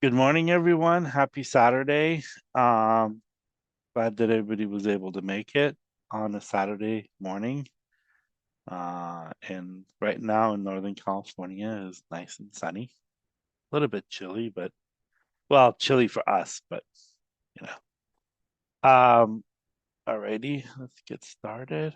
Good morning, everyone. Happy Saturday. Um, Glad that everybody was able to make it on a Saturday morning. And right now in Northern California is nice and sunny. A little bit chilly, but well, chilly for us, but you know. Alrighty, let's get started.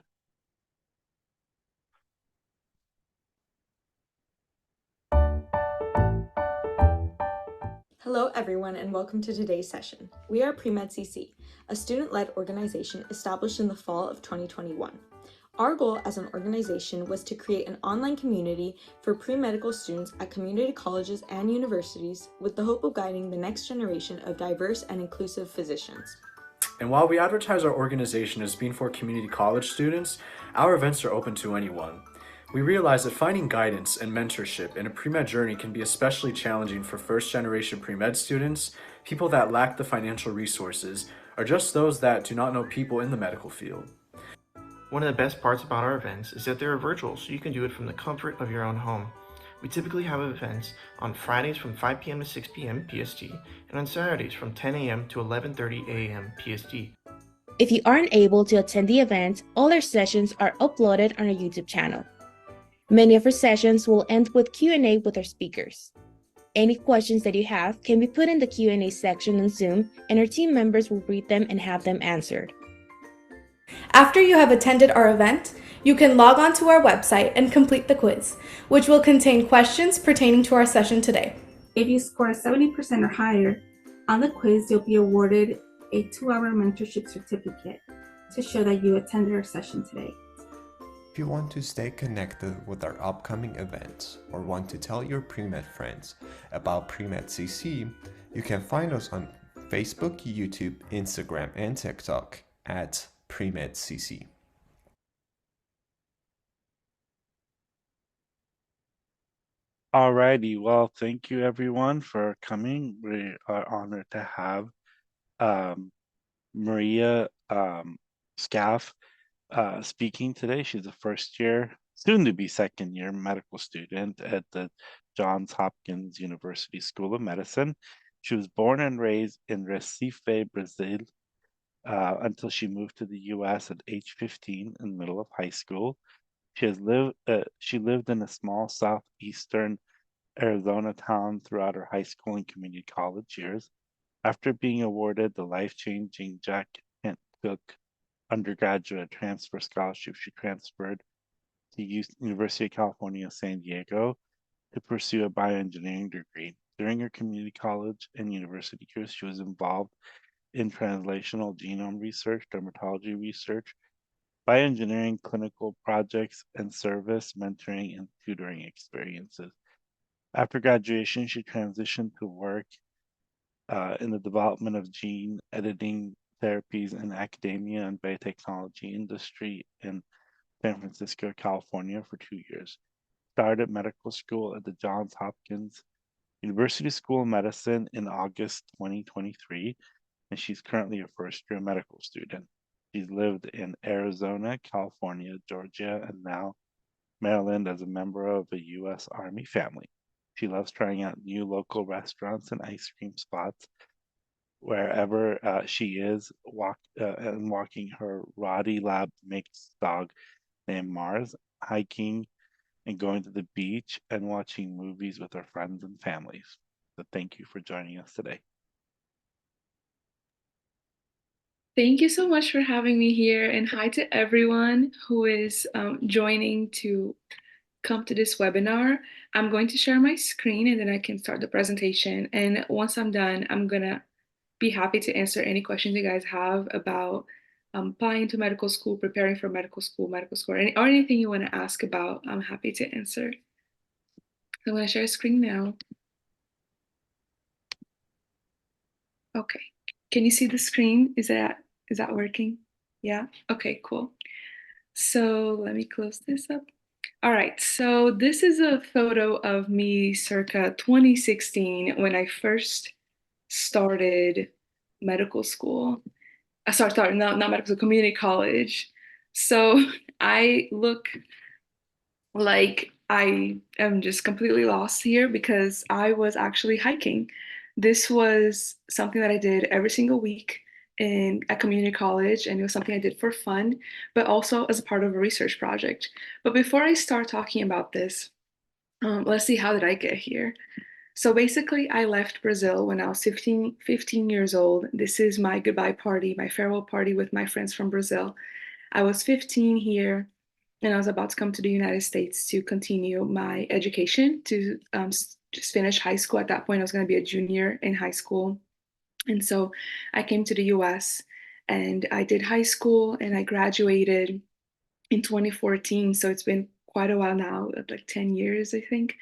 Hello, everyone, and welcome to today's session. We are Premed CC, a student-led organization established in the fall of 2021. Our goal as an organization was to create an online community for pre-medical students at community colleges and universities with the hope of guiding the next generation of diverse and inclusive physicians. And while we advertise our organization as being for community college students, our events are open to anyone. We realize that finding guidance and mentorship in a pre-med journey can be especially challenging for first-generation pre-med students, people that lack the financial resources, or just those that do not know people in the medical field. One of the best parts about our events is that they're virtual, so you can do it from the comfort of your own home. We typically have events on Fridays from 5 p.m. to 6 p.m. PST, and on Saturdays from 10 a.m. to 11:30 a.m. PST. If you aren't able to attend the event, all our sessions are uploaded on our YouTube channel. Many of our sessions will end with Q&A with our speakers. Any questions that you have can be put in the Q&A section on Zoom, and our team members will read them and have them answered. After you have attended our event, you can log on to our website and complete the quiz, which will contain questions pertaining to our session today. If you score 70% or higher on the quiz, you'll be awarded a 2-hour mentorship certificate to show that you attended our session today. If you want to stay connected with our upcoming events or want to tell your Premed friends about Premed CC, you can find us on Facebook, YouTube, Instagram, and TikTok at Premed CC. Alrighty, well, thank you everyone for coming. We are honored to have Maria Sckaff speaking today. She's a first year, soon to be second year medical student at the Johns Hopkins University School of Medicine. She was born and raised in Recife, Brazil, until she moved to the US at age 15 in the middle of high school. She lived in a small southeastern Arizona town throughout her high school and community college years. After being awarded the life-changing Jack Kent Cook undergraduate transfer scholarship, she transferred to University of California, San Diego to pursue a bioengineering degree. During her community college and university years, she was involved in translational genome research, dermatology research, bioengineering clinical projects, and service, mentoring, and tutoring experiences. After graduation, she transitioned to work in the development of gene editing therapies in academia and biotechnology industry in San Francisco, California for 2 years. Started medical school at the Johns Hopkins University School of Medicine in August 2023, and she's currently a first-year medical student. She's lived in Arizona, California, Georgia, and now Maryland as a member of a U.S. Army family. She loves trying out new local restaurants and ice cream spots wherever she is, and walking her Roddy Lab mixed dog named Mars, hiking and going to the beach and watching movies with her friends and families. So thank you for joining us today. Thank you so much for having me here, and hi to everyone who is joining to come to this webinar. I'm going to share my screen and then I can start the presentation. And once I'm done, I'm gonna be happy to answer any questions you guys have about applying to medical school, preparing for medical school, or anything you want to ask about. I'm happy to answer. I'm gonna share a screen now. Okay, can you see the screen? Is that working? Yeah, okay, cool. So let me close this up. All right, so this is a photo of me circa 2016 when I first started medical school. I started not medical school, community college. So I look like I am just completely lost here because I was actually hiking. This was something that I did every single week at community college, and it was something I did for fun, but also as a part of a research project. But before I start talking about this, let's see, how did I get here? So basically, I left Brazil when I was 15 years old. This is my goodbye party, my farewell party with my friends from Brazil. I was 15 here, and I was about to come to the United States to continue my education, to just finish high school. At that point, I was going to be a junior in high school. And so I came to the US and I did high school and I graduated in 2014. So it's been quite a while now, like 10 years, I think.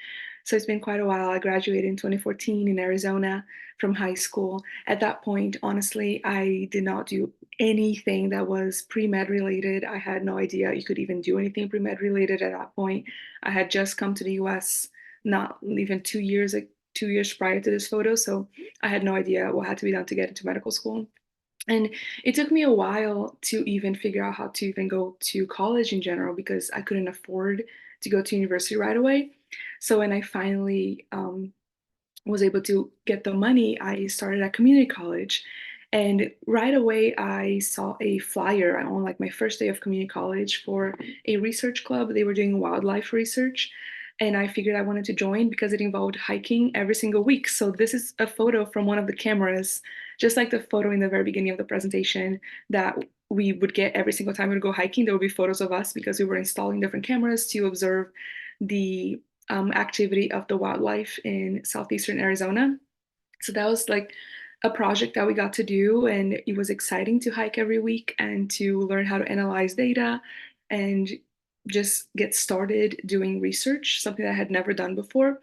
So it's been quite a while. I graduated in 2014 in Arizona from high school. At that point, honestly, I did not do anything that was pre-med related. I had no idea you could even do anything pre-med related at that point. I had just come to the US not even 2 years, like 2 years prior to this photo. So I had no idea what had to be done to get into medical school. And it took me a while to even figure out how to even go to college in general because I couldn't afford to go to university right away. So when I finally was able to get the money, I started at community college. And right away, I saw a flyer on like my first day of community college for a research club. They were doing wildlife research. And I figured I wanted to join because it involved hiking every single week. So this is a photo from one of the cameras, just like the photo in the very beginning of the presentation that we would get every single time we would go hiking. There would be photos of us because we were installing different cameras to observe the activity of the wildlife in southeastern Arizona. So that was like a project that we got to do, and it was exciting to hike every week and to learn how to analyze data and just get started doing research, something that I had never done before.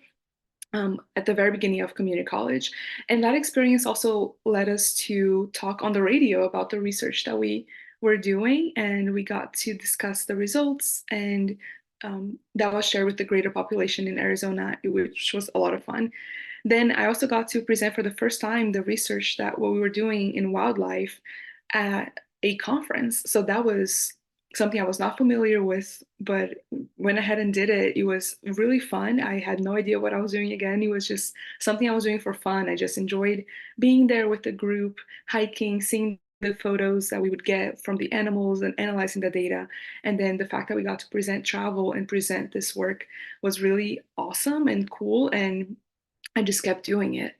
At the very beginning of community college. And that experience also led us to talk on the radio about the research that we were doing, and we got to discuss the results, and that was shared with the greater population in Arizona, which was a lot of fun. Then I also got to present for the first time the research that what we were doing in wildlife at a conference. So that was something I was not familiar with, but went ahead and did it. It was really fun. I had no idea what I was doing again. It was just something I was doing for fun. I just enjoyed being there with the group, hiking, seeing the photos that we would get from the animals and analyzing the data. And then the fact that we got to present travel and present this work was really awesome and cool. And I just kept doing it.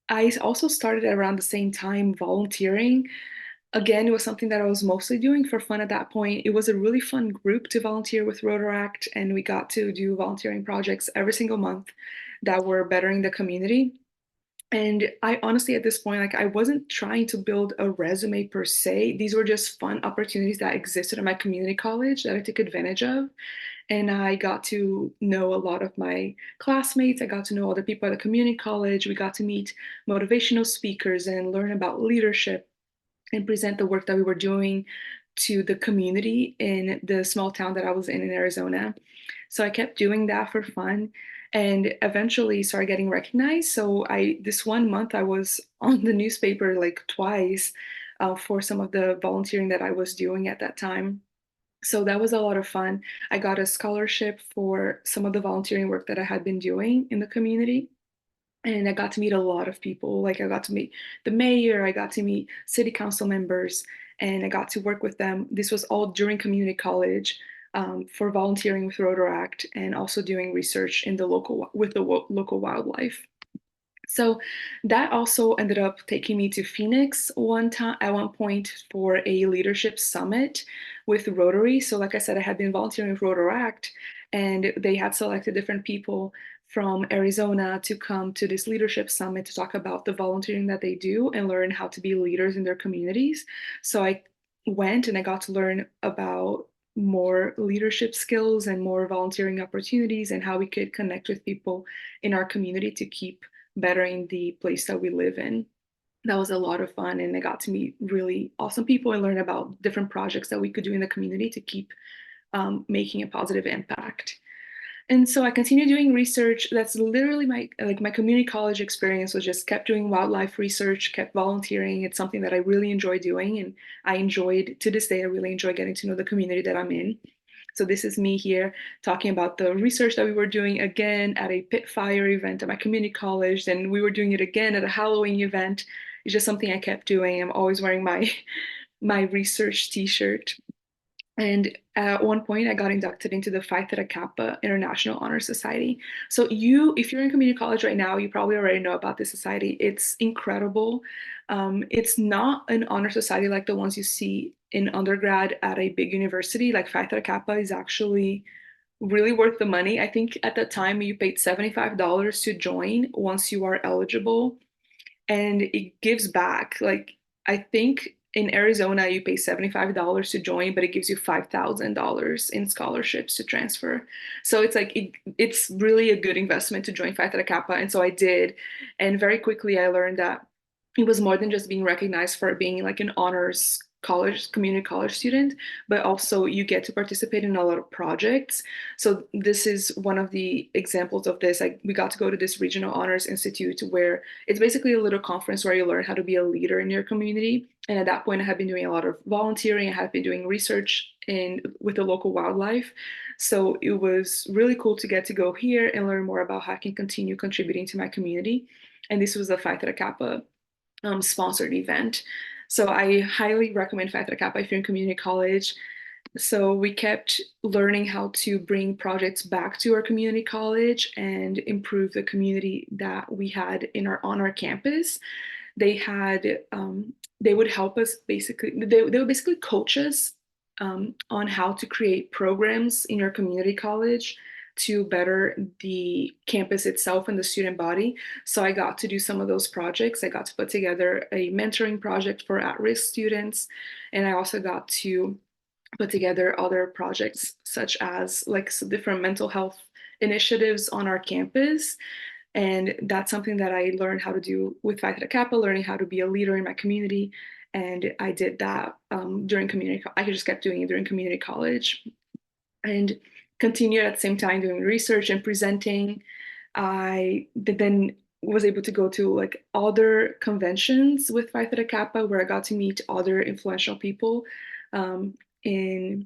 I also started around the same time volunteering. Again, it was something that I was mostly doing for fun at that point. It was a really fun group to volunteer with Rotaract, and we got to do volunteering projects every single month that were bettering the community. And I honestly, at this point, like I wasn't trying to build a resume per se. These were just fun opportunities that existed at my community college that I took advantage of. And I got to know a lot of my classmates. I got to know other people at the community college. We got to meet motivational speakers and learn about leadership and present the work that we were doing to the community in the small town that I was in Arizona. So I kept doing that for fun and eventually started getting recognized. So this one month I was on the newspaper like twice for some of the volunteering that I was doing at that time. So that was a lot of fun. I got a scholarship for some of the volunteering work that I had been doing in the community. And I got to meet a lot of people. Like I got to meet the mayor, I got to meet city council members, and I got to work with them. This was all during community college for volunteering with Rotaract and also doing research in the local wildlife. So that also ended up taking me to Phoenix one time at one point for a leadership summit with Rotary. So like I said, I had been volunteering with Rotaract and they had selected different people from Arizona to come to this leadership summit to talk about the volunteering that they do and learn how to be leaders in their communities. So I went and I got to learn about more leadership skills and more volunteering opportunities and how we could connect with people in our community to keep bettering the place that we live in. That was a lot of fun, and I got to meet really awesome people and learn about different projects that we could do in the community to keep making a positive impact. And so I continued doing research. That's literally my community college experience was just kept doing wildlife research, kept volunteering. It's something that I really enjoy doing, and I enjoyed to this day. I really enjoy getting to know the community that I'm in. So this is me here talking about the research that we were doing again at a pit fire event at my community college. Then we were doing it again at a Halloween event. It's just something I kept doing. I'm always wearing my my research t-shirt. And at one point, I got inducted into the Phi Theta Kappa International Honor Society. So if you're in community college right now, you probably already know about this society. It's incredible. It's not an honor society like the ones you see in undergrad at a big university. Like Phi Theta Kappa is actually really worth the money. I think at the time you paid $75 to join once you are eligible, and it gives back. Like, I think in Arizona you pay $75 to join, but it gives you $5,000 in scholarships to transfer. So it's like it's really a good investment to join Phi Theta Kappa, and so I did. And very quickly I learned that it was more than just being recognized for being like an honors college community college student, but also you get to participate in a lot of projects. So this is one of the examples of this. Like, we got to go to this regional honors institute where it's basically a little conference where you learn how to be a leader in your community. And at that point I had been doing a lot of volunteering. I had been doing research with the local wildlife. So it was really cool to get to go here and learn more about how I can continue contributing to my community. And this was a Phi Theta Kappa sponsored event. So I highly recommend Phi Theta Kappa if you're in community college. So we kept learning how to bring projects back to our community college and improve the community that we had on our campus. They had they would help us basically. They would basically coach us on how to create programs in your community college to better the campus itself and the student body. So I got to do some of those projects. I got to put together a mentoring project for at-risk students, and I also got to put together other projects such as like some different mental health initiatives on our campus. And that's something that I learned how to do with Phi Theta Kappa, learning how to be a leader in my community. And I did that during community. I just kept doing it during community college, and continued at the same time doing research and presenting. I then was able to go to like other conventions with Phi Theta Kappa where I got to meet other influential people in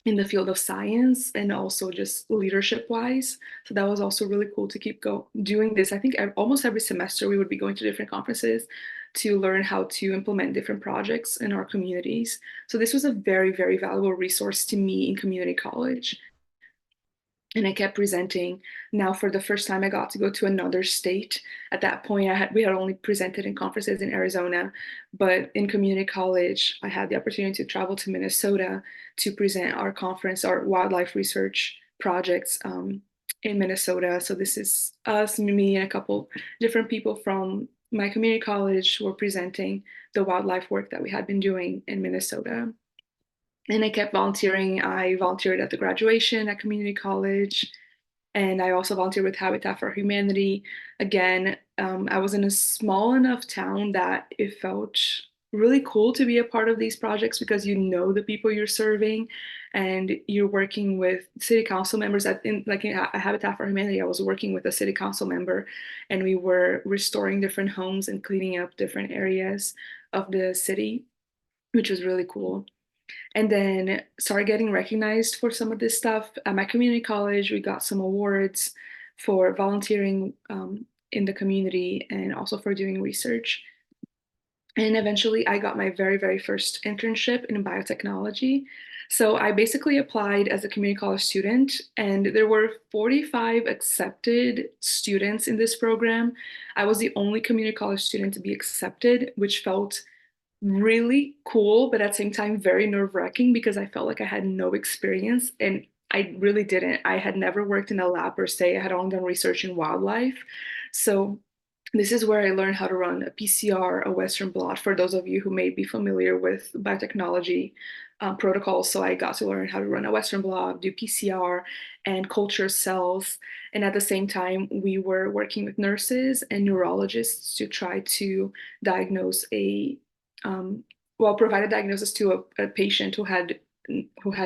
the field of science and also just leadership wise. So that was also really cool to keep doing this. I think almost every semester we would be going to different conferences to learn how to implement different projects in our communities. So this was a very, very valuable resource to me in community college. And I kept presenting. Now, for the first time, I got to go to another state. At that point, we had only presented in conferences in Arizona, but in community college, I had the opportunity to travel to Minnesota to present our conference, our wildlife research projects in Minnesota. So this is us, me, and a couple different people from my community college who were presenting the wildlife work that we had been doing in Minnesota. And I kept volunteering. I volunteered at the graduation at community college, and I also volunteered with Habitat for Humanity. Again, I was in a small enough town that it felt really cool to be a part of these projects because you know the people you're serving, and you're working with city council members. At Habitat for Humanity, I was working with a city council member, and we were restoring different homes and cleaning up different areas of the city, which was really cool. And then started getting recognized for some of this stuff. At my community college, we got some awards for volunteering in the community and also for doing research. And eventually I got my very, very first internship in biotechnology. So I basically applied as a community college student, and there were 45 accepted students in this program. I was the only community college student to be accepted, which felt really cool, but at the same time very nerve-wracking because I felt like I had no experience, and I really didn't. I had never worked in a lab per se. I had only done research in wildlife. So this is where I learned how to run a PCR, a Western blot, for those of you who may be familiar with biotechnology protocols. So I got to learn how to run a Western blot, do PCR, and culture cells. And at the same time, we were working with nurses and neurologists to try to diagnose provide a diagnosis to a patient who had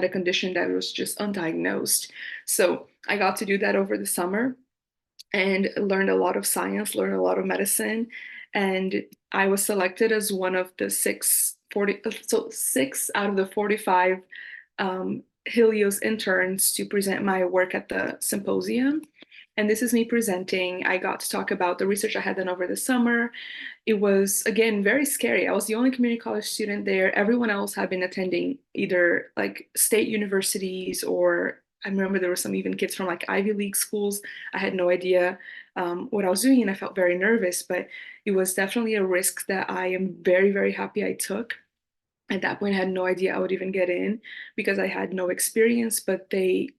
a condition that was just undiagnosed. So I got to do that over the summer and learned a lot of science, learned a lot of medicine, and I was selected as one of the six out of the 45 Helios interns to present my work at the symposium. And this is me presenting. I got to talk about the research I had done over the summer. It was, again, very scary. I was the only community college student there. Everyone else had been attending either like state universities, or I remember there were some even kids from like Ivy League schools. I had no idea what I was doing, and I felt very nervous, but it was definitely a risk that I am very, very happy I took. At that point, I had no idea I would even get in because I had no experience, but they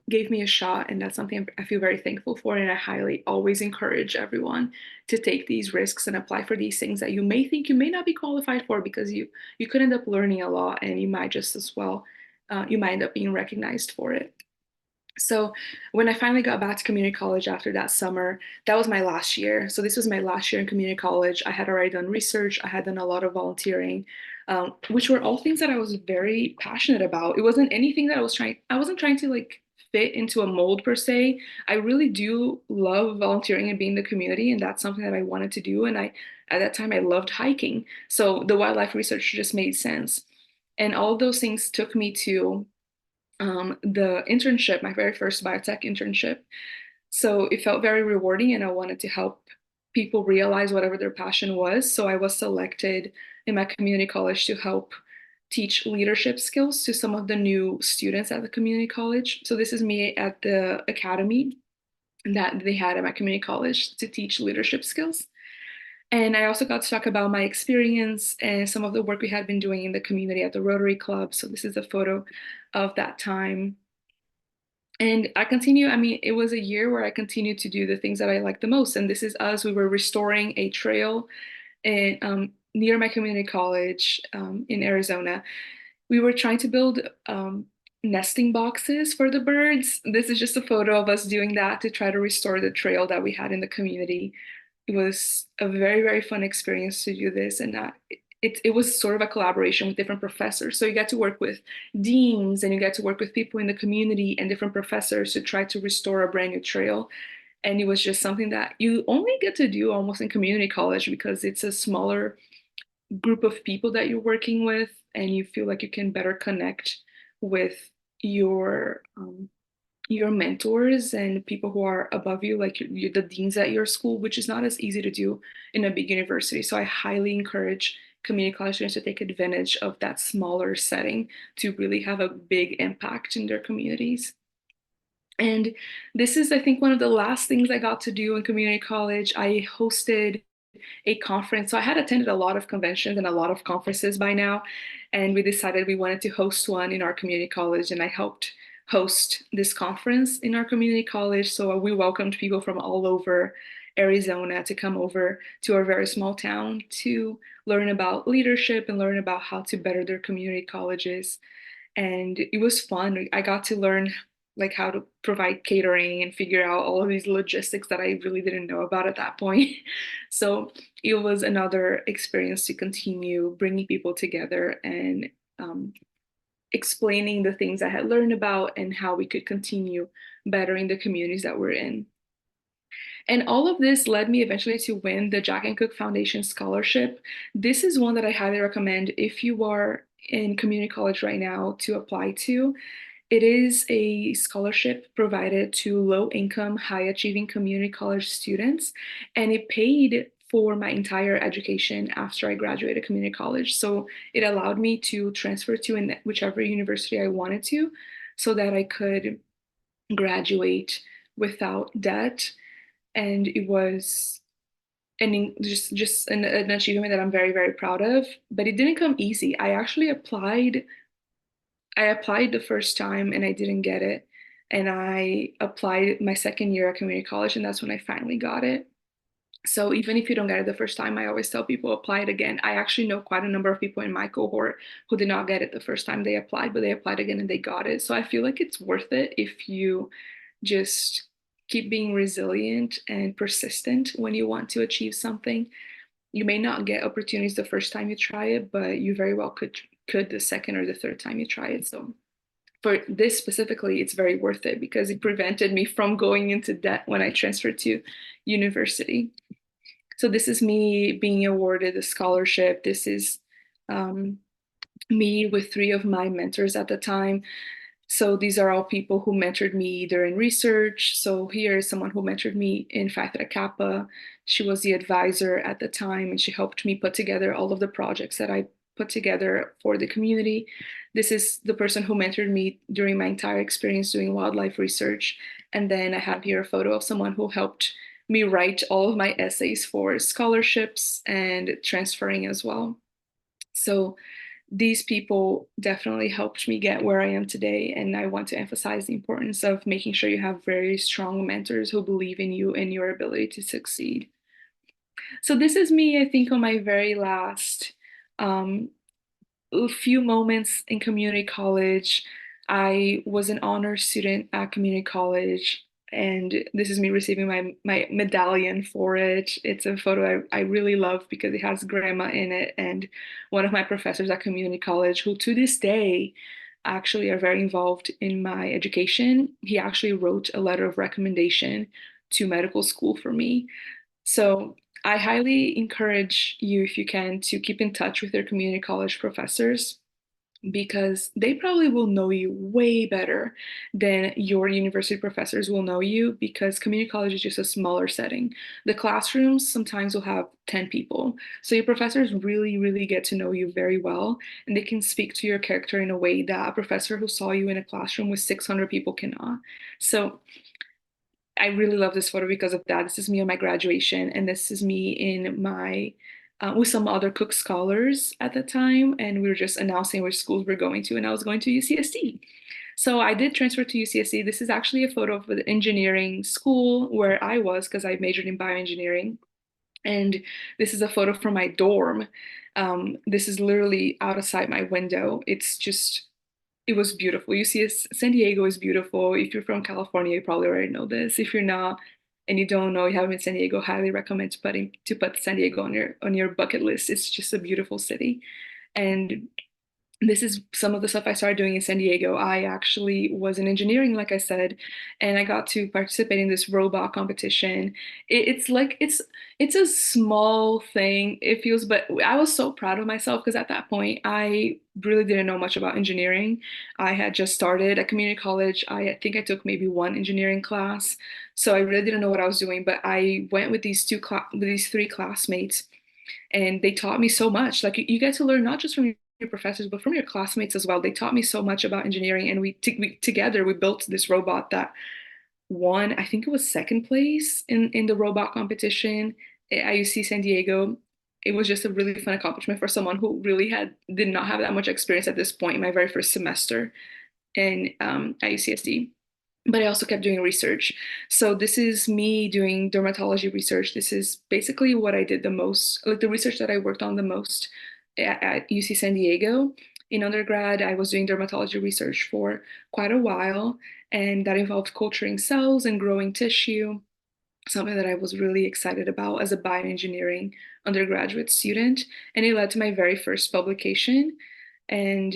gave me a shot, and that's something I feel very thankful for. And I highly always encourage everyone to take these risks and apply for these things that you may think you may not be qualified for, because you could end up learning a lot, and you might just as well you might end up being recognized for it. So when I finally got back to community college after that summer, that was my last year. So this was my last year in community college. I had already done research. I had done a lot of volunteering, which were all things that I was very passionate about. It wasn't anything that I wasn't trying to like fit into a mold per se. I really do love volunteering and being in the community, and that's something that I wanted to do. And at that time, I loved hiking. So the wildlife research just made sense. And all of those things took me to the internship, my very first biotech internship. So it felt very rewarding, and I wanted to help people realize whatever their passion was. So I was selected in my community college to help teach leadership skills to some of the new students at the community college. So this is me at the academy that they had at my community college to teach leadership skills. And I also got to talk about my experience and some of the work we had been doing in the community at the Rotary Club. So this is a photo of that time. And it was a year where I continued to do the things that I like the most. And this is us, we were restoring a trail near my community college in Arizona. We were trying to build nesting boxes for the birds. This is just a photo of us doing that to try to restore the trail that we had in the community. It was a very, very fun experience to do this, and it was sort of a collaboration with different professors. So you get to work with deans, and you get to work with people in the community and different professors to try to restore a brand new trail. And it was just something that you only get to do almost in community college, because it's a smaller group of people that you're working with, and you feel like you can better connect with your mentors and people who are above you, like the deans at your school, which is not as easy to do in a big university. So I highly encourage community college students to take advantage of that smaller setting to really have a big impact in their communities. And this is, I think, one of the last things I got to do in community college. I hosted a conference. So I had attended a lot of conventions and a lot of conferences by now, and we decided we wanted to host one in our community college, and I helped host this conference in our community college. So we welcomed people from all over Arizona to come over to our very small town to learn about leadership and learn about how to better their community colleges. And it was fun. I got to learn like how to provide catering and figure out all of these logistics that I really didn't know about at that point. So it was another experience to continue bringing people together and explaining the things I had learned about and how we could continue bettering the communities that we're in. And all of this led me eventually to win the Jack and Cook Foundation Scholarship. This is one that I highly recommend if you are in community college right now to apply to. It is a scholarship provided to low-income, high-achieving community college students, and it paid for my entire education after I graduated community college. So it allowed me to transfer to whichever university I wanted to, so that I could graduate without debt. And it was just an achievement that I'm very, very proud of. But it didn't come easy. I applied the first time and I didn't get it. And I applied my second year at community college, and that's when I finally got it. So even if you don't get it the first time, I always tell people apply it again. I actually know quite a number of people in my cohort who did not get it the first time they applied, but they applied again and they got it. So I feel like it's worth it if you just keep being resilient and persistent when you want to achieve something. You may not get opportunities the first time you try it, but you very well could the second or the third time you try it. So for this specifically, it's very worth it because it prevented me from going into debt when I transferred to university. So this is me being awarded a scholarship. This is me with 3 of my mentors at the time. So these are all people who mentored me either in research. So here is someone who mentored me in Phi Theta Kappa. She was the advisor at the time, and she helped me put together all of the projects that I put together for the community. This is the person who mentored me during my entire experience doing wildlife research. And then I have here a photo of someone who helped me write all of my essays for scholarships and transferring as well. So these people definitely helped me get where I am today. And I want to emphasize the importance of making sure you have very strong mentors who believe in you and your ability to succeed. So this is me, I think, on my very last a few moments in community college. I was an honor student at community college, and this is me receiving my medallion for it. It's a photo I really love because it has grandma in it, and one of my professors at community college, who to this day actually are very involved in my education. He actually wrote a letter of recommendation to medical school for me. So I highly encourage you, if you can, to keep in touch with your community college professors because they probably will know you way better than your university professors will know you because community college is just a smaller setting. The classrooms sometimes will have 10 people. So your professors really, really get to know you very well, and they can speak to your character in a way that a professor who saw you in a classroom with 600 people cannot. So I really love this photo because of that. This is me on my graduation, and this is me in my with some other Cook scholars at the time, and we were just announcing which schools we're going to, and I was going to UCSD. So I did transfer to UCSD. This is actually a photo of the engineering school where I was because I majored in bioengineering, and this is a photo from my dorm. This is literally outside my window. It's just it was beautiful. You see, San Diego is beautiful. If you're from California, you probably already know this. If you're not and you don't know, you haven't been to San Diego, highly recommend to put San Diego on your bucket list. It's just a beautiful city. And this is some of the stuff I started doing in San Diego. I actually was in engineering, like I said, and I got to participate in this robot competition. It's like it's a small thing, it feels, but I was so proud of myself because at that point I really didn't know much about engineering. I had just started at community college. I think I took maybe one engineering class, so I really didn't know what I was doing. But I went with these three classmates, and they taught me so much. Like you get to learn not just from your professors, but from your classmates as well. They taught me so much about engineering, and together we built this robot that won. I think it was second place in the robot competition at UC San Diego. It was just a really fun accomplishment for someone who really did not have that much experience at this point in my very first semester in at UCSD. But I also kept doing research. So this is me doing dermatology research. This is basically what I did the most, like the research that I worked on the most at UC San Diego. In undergrad, I was doing dermatology research for quite a while, and that involved culturing cells and growing tissue, something that I was really excited about as a bioengineering undergraduate student. And it led to my very first publication. And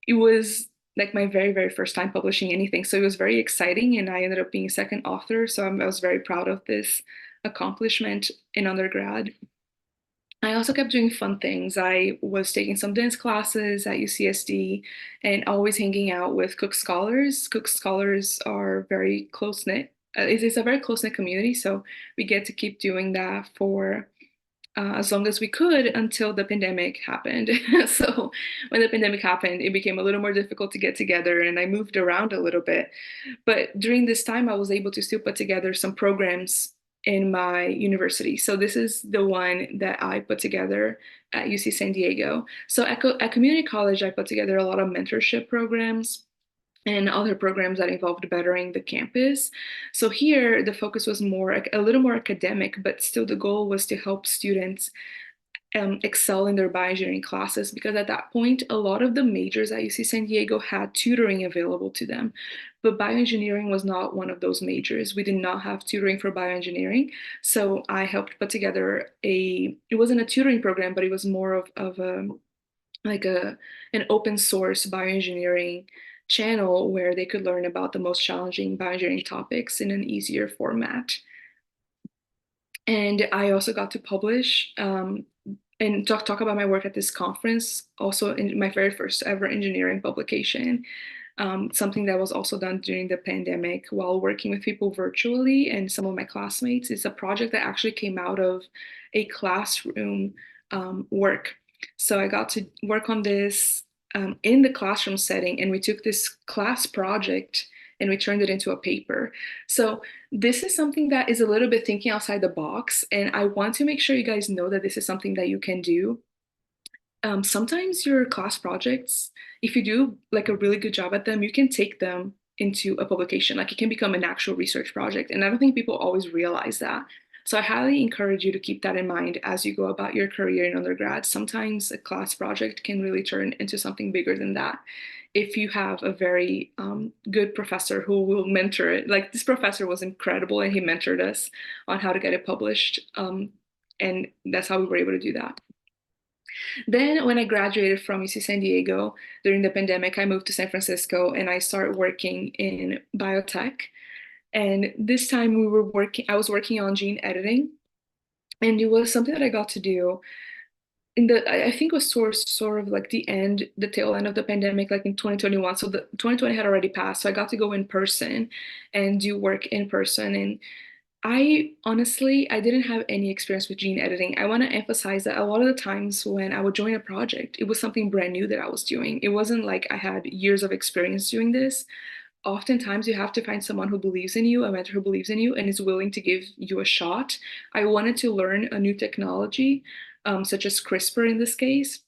it was like my very, very first time publishing anything. So it was very exciting, and I ended up being a second author. So I was very proud of this accomplishment in undergrad. I also kept doing fun things. I was taking some dance classes at UCSD and always hanging out with Cook scholars. Cook scholars are very close knit. It's a very close knit community, so we get to keep doing that for as long as we could until the pandemic happened. So when the pandemic happened, it became a little more difficult to get together, and I moved around a little bit. But during this time, I was able to still put together some programs in my university. So this is the one that I put together at UC San Diego. So at community college, I put together a lot of mentorship programs and other programs that involved bettering the campus. So here, the focus was a little more academic, but still the goal was to help students excel in their bioengineering classes, because at that point, a lot of the majors at UC San Diego had tutoring available to them. But bioengineering was not one of those majors. We did not have tutoring for bioengineering. So I helped put together it wasn't a tutoring program, but it was more of an open source bioengineering channel where they could learn about the most challenging bioengineering topics in an easier format. And I also got to publish and talk about my work at this conference, also in my very first ever engineering publication. Something that was also done during the pandemic while working with people virtually and some of my classmates. It's a project that actually came out of a classroom work. So I got to work on this in the classroom setting, and we took this class project and we turned it into a paper. So this is something that is a little bit thinking outside the box, and I want to make sure you guys know that this is something that you can do. Sometimes your class projects, if you do like a really good job at them, you can take them into a publication. Like it can become an actual research project. And I don't think people always realize that. So I highly encourage you to keep that in mind as you go about your career in undergrad. Sometimes a class project can really turn into something bigger than that if you have a very good professor who will mentor it. Like this professor was incredible and he mentored us on how to get it published. And that's how we were able to do that. Then, when I graduated from UC San Diego during the pandemic, I moved to San Francisco and I started working in biotech. And this time I was working on gene editing. And it was something that I got to do I think it was sort of like the tail end of the pandemic, like in 2021. So the 2020 had already passed. So I got to go in person and do work in person. And I didn't have any experience with gene editing. I want to emphasize that a lot of the times when I would join a project, it was something brand new that I was doing. It wasn't like I had years of experience doing this. Oftentimes, you have to find someone who believes in you, a mentor who believes in you, and is willing to give you a shot. I wanted to learn a new technology, such as CRISPR in this case,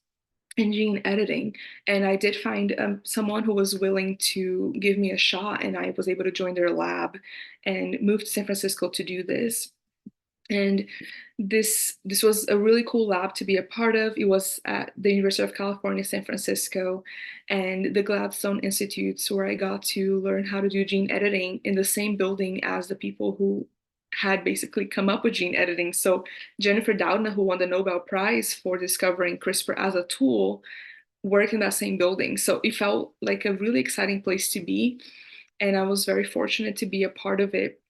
and gene editing. And I did find someone who was willing to give me a shot, and I was able to join their lab and move to San Francisco to do this. And this was a really cool lab to be a part of. It was at the University of California, San Francisco, and the Gladstone Institutes, where I got to learn how to do gene editing in the same building as the people who had basically come up with gene editing. So Jennifer Doudna, who won the Nobel Prize for discovering CRISPR as a tool, worked in that same building. So it felt like a really exciting place to be. And I was very fortunate to be a part of it.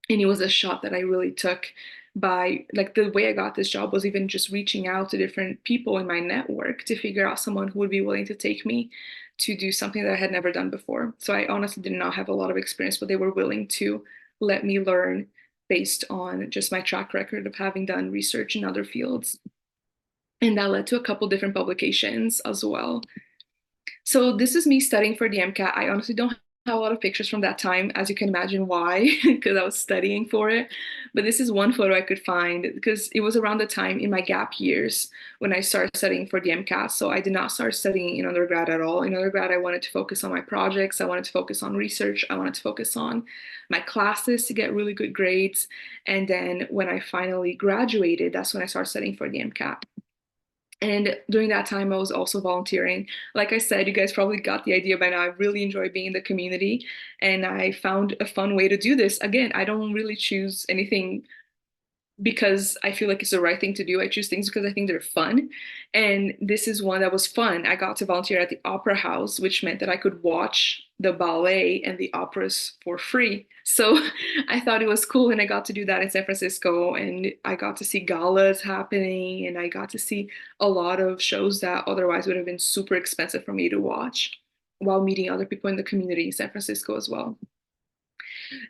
And it was a shot that I really took by, like, the way I got this job was even just reaching out to different people in my network to figure out someone who would be willing to take me to do something that I had never done before. So I honestly did not have a lot of experience, but they were willing to let me learn based on just my track record of having done research in other fields. And that led to a couple different publications as well. So this is me studying for the MCAT. I honestly don't have a lot of pictures from that time, as you can imagine why, because I was studying for it. But this is one photo I could find because it was around the time in my gap years when I started studying for the MCAT. So I did not start studying in undergrad at all. In undergrad, I wanted to focus on my projects. I wanted to focus on research. I wanted to focus on my classes to get really good grades. And then when I finally graduated, that's when I started studying for the MCAT. And during that time, I was also volunteering. Like I said, you guys probably got the idea by now. I really enjoy being in the community, and I found a fun way to do this. Again, I don't really choose anything because I feel like it's the right thing to do. I choose things because I think they're fun. And this is one that was fun. I got to volunteer at the Opera House, which meant that I could watch the ballet and the operas for free. So I thought it was cool. And I got to do that in San Francisco. And I got to see galas happening. And I got to see a lot of shows that otherwise would have been super expensive for me to watch while meeting other people in the community in San Francisco as well.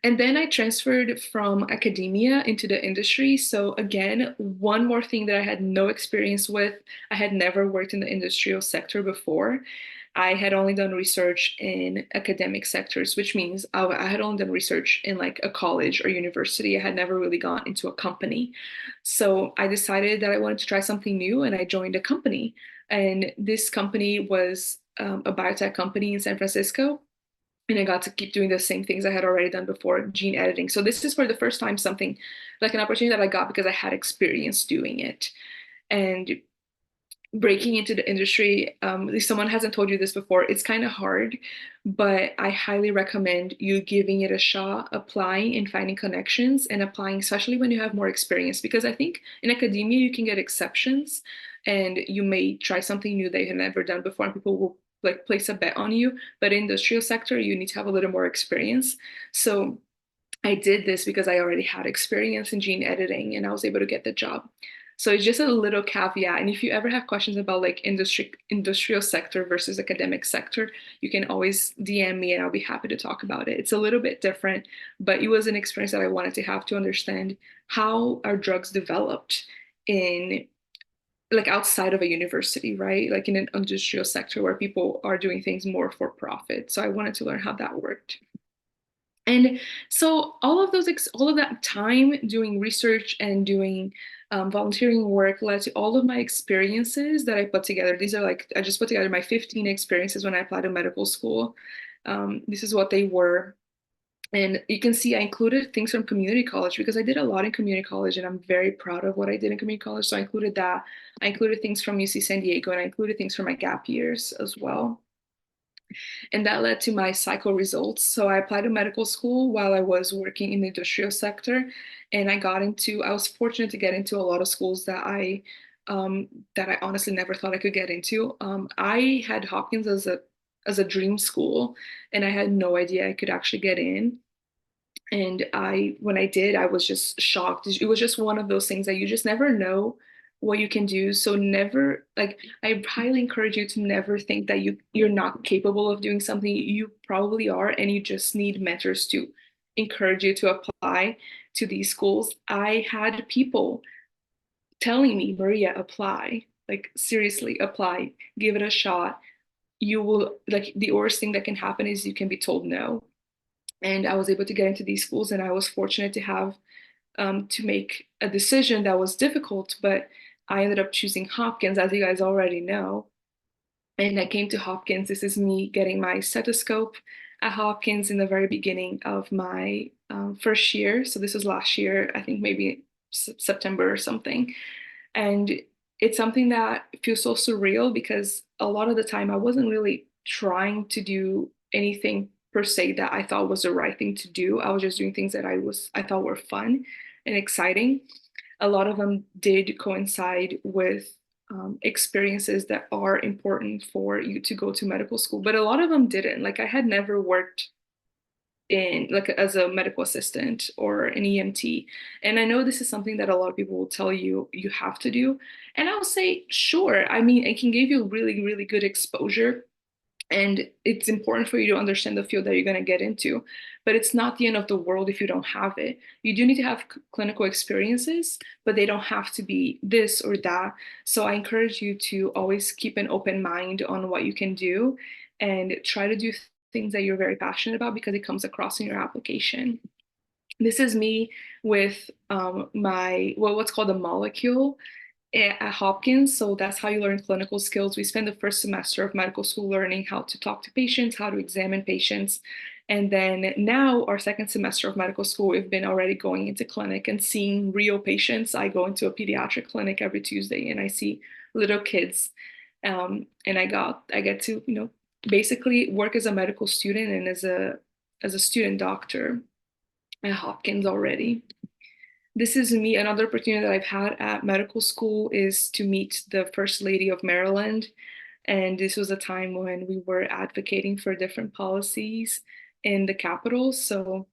And then I transferred from academia into the industry. So again, one more thing that I had no experience with, I had never worked in the industrial sector before. I had only done research in academic sectors, which means I had only done research in like a college or university. I had never really gone into a company. So I decided that I wanted to try something new and I joined a company. And this company was a biotech company in San Francisco. And I got to keep doing the same things I had already done before, gene editing. So this is for the first time something like an opportunity that I got because I had experience doing it. And breaking into the industry, if someone hasn't told you this before, it's kind of hard, but I highly recommend you giving it a shot, applying and finding connections and applying, especially when you have more experience, because I think in academia you can get exceptions and you may try something new that you have never done before and people will like place a bet on you, but in the industrial sector, you need to have a little more experience. So I did this because I already had experience in gene editing and I was able to get the job. So it's just a little caveat. And if you ever have questions about like industrial sector versus academic sector, you can always DM me and I'll be happy to talk about it. It's a little bit different, but it was an experience that I wanted to have to understand how are drugs developed in like outside of a university, right? Like in an industrial sector where people are doing things more for profit. So I wanted to learn how that worked. And so all of that time doing research and doing volunteering work led to all of my experiences that I put together. These are like, I just put together my 15 experiences when I applied to medical school. This is what they were. And you can see I included things from community college because I did a lot in community college and I'm very proud of what I did in community college. So I included that. I included things from UC San Diego and I included things from my gap years as well. And that led to my cycle results. So I applied to medical school while I was working in the industrial sector. And I was fortunate to get into a lot of schools that I honestly never thought I could get into. I had Hopkins as a dream school, and I had no idea I could actually get in. And when I did, I was just shocked. It was just one of those things that you just never know what you can do. So never, like, I highly encourage you to never think that you're not capable of doing something. You probably are, and you just need mentors to encourage you to apply to these schools. I had people telling me, Maria, apply. Like, seriously, apply, give it a shot. You will, like, the worst thing that can happen is you can be told no. And I was able to get into these schools, and I was fortunate to have to make a decision that was difficult, but I ended up choosing Hopkins, as you guys already know. And I came to Hopkins. This is me getting my stethoscope at Hopkins in the very beginning of my first year. So this was last year, I think maybe September or something. And it's something that feels so surreal because a lot of the time I wasn't really trying to do anything per se that I thought was the right thing to do. I was just doing things that I thought were fun and exciting. A lot of them did coincide with experiences that are important for you to go to medical school, but a lot of them didn't. Like I had never worked in like as a medical assistant or an EMT. And I know this is something that a lot of people will tell you you have to do. And I'll say, sure. I mean, it can give you really, really good exposure. And it's important for you to understand the field that you're going to get into. But it's not the end of the world if you don't have it. You do need to have clinical experiences, but they don't have to be this or that. So I encourage you to always keep an open mind on what you can do and try to do things that you're very passionate about because it comes across in your application. This is me with what's called a molecule at Hopkins. So that's how you learn clinical skills. We spend the first semester of medical school learning how to talk to patients, how to examine patients. And then now our second semester of medical school, we've been already going into clinic and seeing real patients. I go into a pediatric clinic every Tuesday and I see little kids. And I get to, basically work as a medical student and as a student doctor at Hopkins already. This is me. Another opportunity that I've had at medical school is to meet the First Lady of Maryland. And this was a time when we were advocating for different policies in the Capitol. So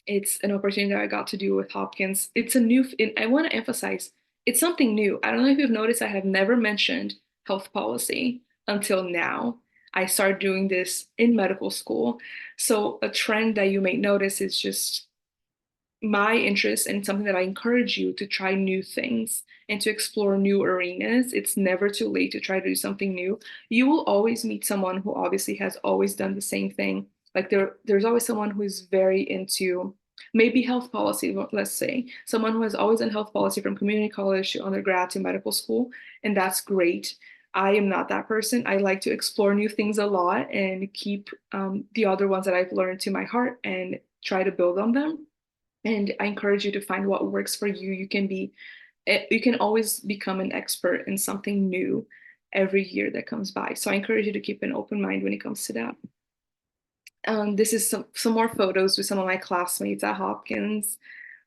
it's an opportunity that I got to do with Hopkins. It's I want to emphasize, it's something new. I don't know if you've noticed, I have never mentioned health policy until now. I started doing this in medical school. So a trend that you may notice is just my interest and something that I encourage you to try new things and to explore new arenas. It's never too late to try to do something new. You will always meet someone who obviously has always done the same thing. Like there's always someone who is very into maybe health policy, let's say, someone who has always done health policy from community college to undergrad to medical school, and that's great. I am not that person. I like to explore new things a lot and keep the other ones that I've learned to my heart and try to build on them. And I encourage you to find what works for you. You can always become an expert in something new every year that comes by. So I encourage you to keep an open mind when it comes to that. This is some more photos with some of my classmates at Hopkins.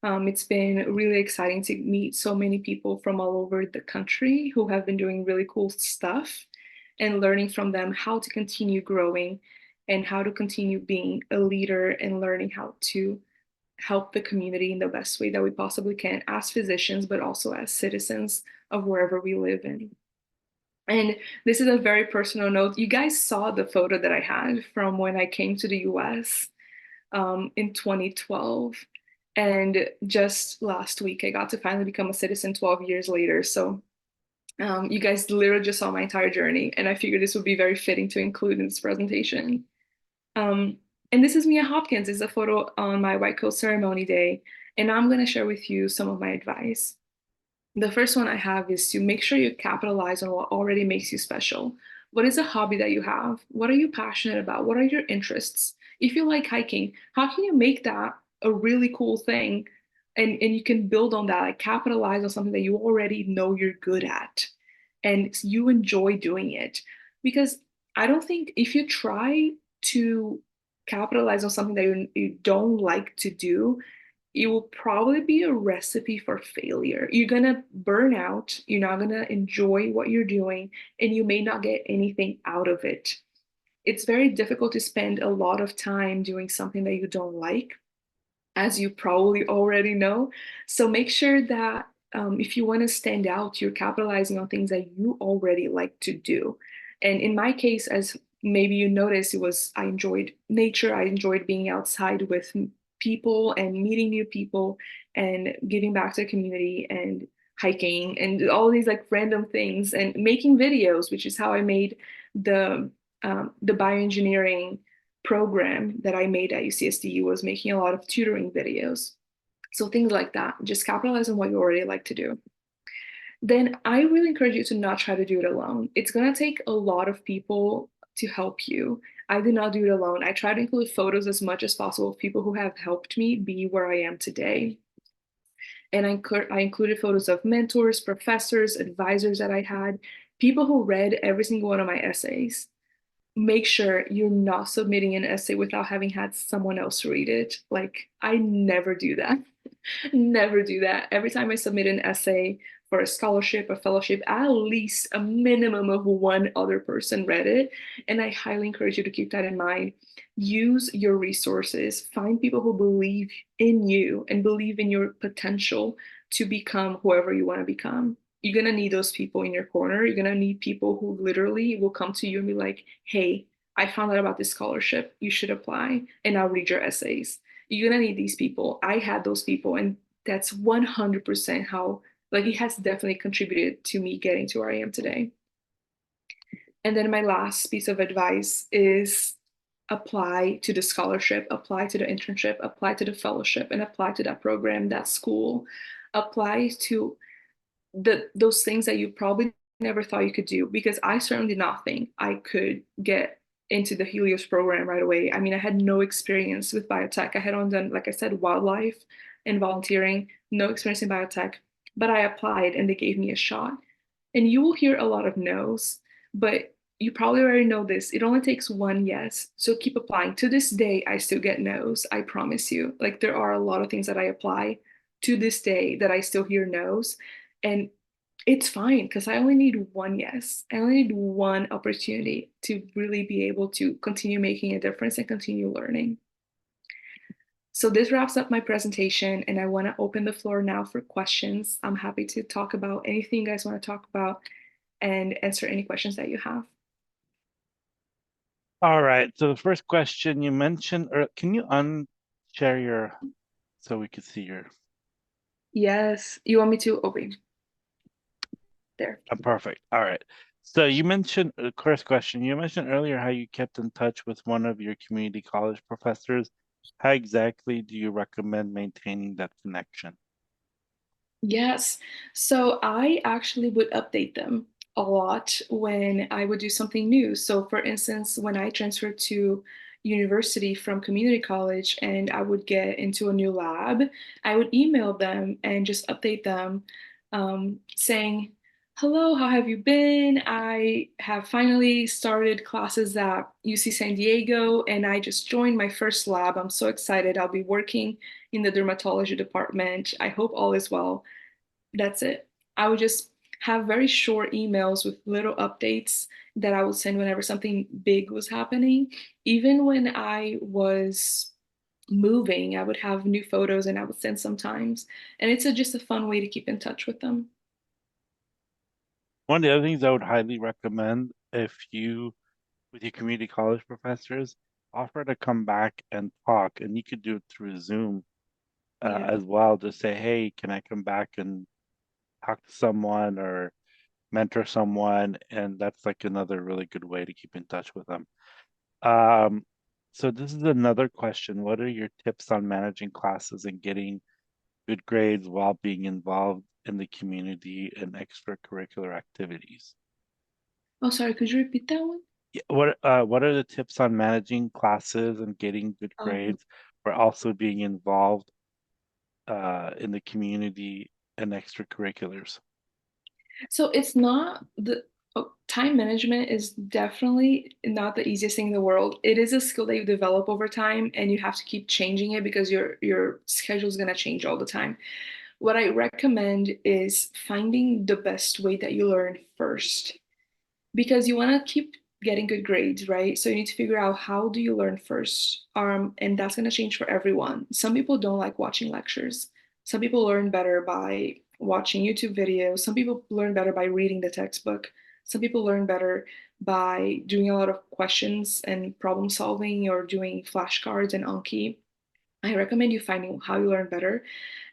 It's been really exciting to meet so many people from all over the country who have been doing really cool stuff and learning from them how to continue growing and how to continue being a leader and learning how to help the community in the best way that we possibly can as physicians, but also as citizens of wherever we live in. And this is a very personal note. You guys saw the photo that I had from when I came to the US in 2012. And just last week, I got to finally become a citizen 12 years later. So you guys literally just saw my entire journey. And I figured this would be very fitting to include in this presentation. And this is me at Hopkins. It's a photo on my white coat ceremony day. And I'm going to share with you some of my advice. The first one I have is to make sure you capitalize on what already makes you special. What is a hobby that you have? What are you passionate about? What are your interests? If you like hiking, how can you make that a really cool thing? And you can build on that, like capitalize on something that you already know you're good at and you enjoy doing it. Because I don't think if you try to capitalize on something that you don't like to do, it will probably be a recipe for failure. You're gonna burn out, you're not gonna enjoy what you're doing, and you may not get anything out of it. It's very difficult to spend a lot of time doing something that you don't like, as you probably already know. So make sure that if you want to stand out, you're capitalizing on things that you already like to do. And in my case, as maybe you noticed, I enjoyed nature, I enjoyed being outside with people and meeting new people and giving back to the community and hiking and all these like random things and making videos, which is how I made the bioengineering program that I made at UCSD. Was making a lot of tutoring videos. So things like that, just capitalize on what you already like to do. Then I really encourage you to not try to do it alone. It's gonna take a lot of people to help you. I did not do it alone. I try to include photos as much as possible of people who have helped me be where I am today. And I included photos of mentors, professors, advisors that I had, people who read every single one of my essays. Make sure you're not submitting an essay without having had someone else read it. Like, I never do that. Never do that. Every time I submit an essay for a scholarship, a fellowship, at least a minimum of one other person read it. And I highly encourage you to keep that in mind. Use your resources. Find people who believe in you and believe in your potential to become whoever you want to become. You're going to need those people in your corner. You're going to need people who literally will come to you and be like, hey, I found out about this scholarship. You should apply. And I'll read your essays. You're going to need these people. I had those people. And that's 100% how, like, it has definitely contributed to me getting to where I am today. And then my last piece of advice is apply to the scholarship, apply to the internship, apply to the fellowship, and apply to that program, that school. Apply to those things that you probably never thought you could do, because I certainly did not think I could get into the Helios program right away. I mean, I had no experience with biotech. I had only done, like I said, wildlife and volunteering, no experience in biotech, but I applied and they gave me a shot. And you will hear a lot of no's, but you probably already know this. It only takes one yes. So keep applying. To this day, I still get no's. I promise you. Like, there are a lot of things that I apply to this day that I still hear no's. And it's fine, because I only need one yes. I only need one opportunity to really be able to continue making a difference and continue learning. So this wraps up my presentation, and I want to open the floor now for questions. I'm happy to talk about anything you guys want to talk about and answer any questions that you have. All right. So the first question you mentioned, or can you unshare your, so we could see your. Yes. You want me to? Okay. There. Perfect. All right. So you mentioned, first question, you mentioned earlier how you kept in touch with one of your community college professors. How exactly do you recommend maintaining that connection? Yes. So I actually would update them a lot when I would do something new. So for instance, when I transferred to university from community college and I would get into a new lab, I would email them and just update them, saying, hello, how have you been? I have finally started classes at UC San Diego and I just joined my first lab. I'm so excited. I'll be working in the dermatology department. I hope all is well. That's it. I would just have very short emails with little updates that I would send whenever something big was happening. Even when I was moving. I would have new photos and I would send sometimes. And it's just a fun way to keep in touch with them. One of the other things I would highly recommend if you, with your community college professors, offer to come back and talk, and you could do it through Zoom Yeah. as well. Just say, hey, can I come back and talk to someone or mentor someone? And that's like another really good way to keep in touch with them. Um, so this is another question. What are your tips on managing classes and getting good grades while being involved in the community and extracurricular activities? Oh, sorry, could you repeat that one? Yeah, what are the tips on managing classes and getting good Um, grades, but also being involved in the community and extracurriculars? so it's not the time management is definitely not the easiest thing in the world. It is a skill that you develop over time, and you have to keep changing it because your schedule is going to change all the time. What I recommend is finding the best way that you learn first, because you want to keep getting good grades, right? So you need to figure out how do you learn first. And that's going to change for everyone. Some people don't like watching lectures. Some people learn better by watching YouTube videos. Some people learn better by reading the textbook. Some people learn better by doing a lot of questions and problem solving or doing flashcards and Anki. I recommend you finding how you learn better,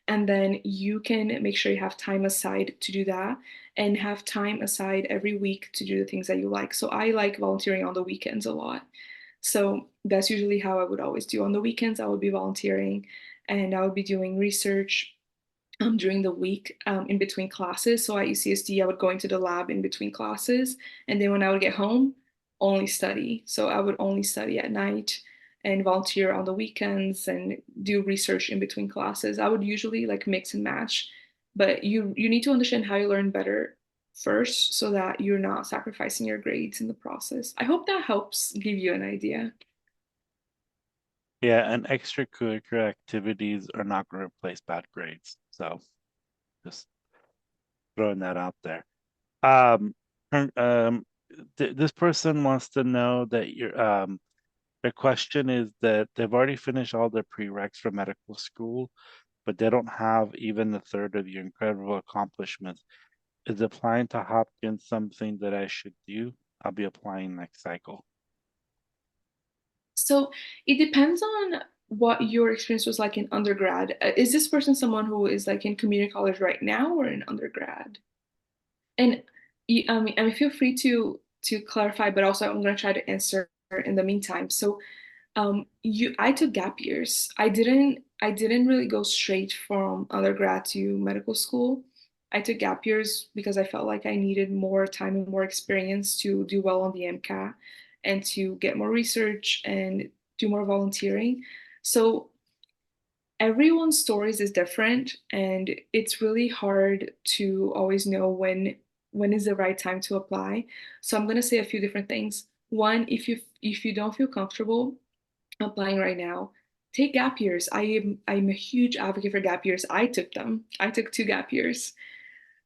and then you can make sure you have time aside to do that and have time aside every week to do the things that you like. So I like volunteering on the weekends a lot. So that's usually how I would always do. On the weekends, I would be volunteering and I would be doing research during the week in between classes. So at UCSD, I would go into the lab in between classes. And then when I would get home, only study. So I would only study at night and volunteer on the weekends and do research in between classes. I would usually like mix and match, but you need to understand how you learn better first so that you're not sacrificing your grades in the process. I hope that helps give you an idea. Yeah, and extracurricular activities are not going to replace bad grades. So just throwing that out there. Um, this person wants to know that their question is that they've already finished all their prereqs for medical school, but they don't have even a third of your incredible accomplishments. Is applying to Hopkins something that I should do? I'll be applying next cycle. So it depends on what your experience was like in undergrad. Is this person someone who is like in community college right now or in undergrad? And I mean, feel free to clarify, but also I'm going to try to answer in the meantime. So I took gap years. I didn't really go straight from undergrad to medical school. I took gap years because I felt like I needed more time and more experience to do well on the MCAT and to get more research and do more volunteering. So everyone's stories is different, and it's really hard to always know when is the right time to apply. So I'm going to say a few different things. One, if you don't feel comfortable applying right now, take gap years. I'm a huge advocate for gap years. I took them. I took 2 gap years.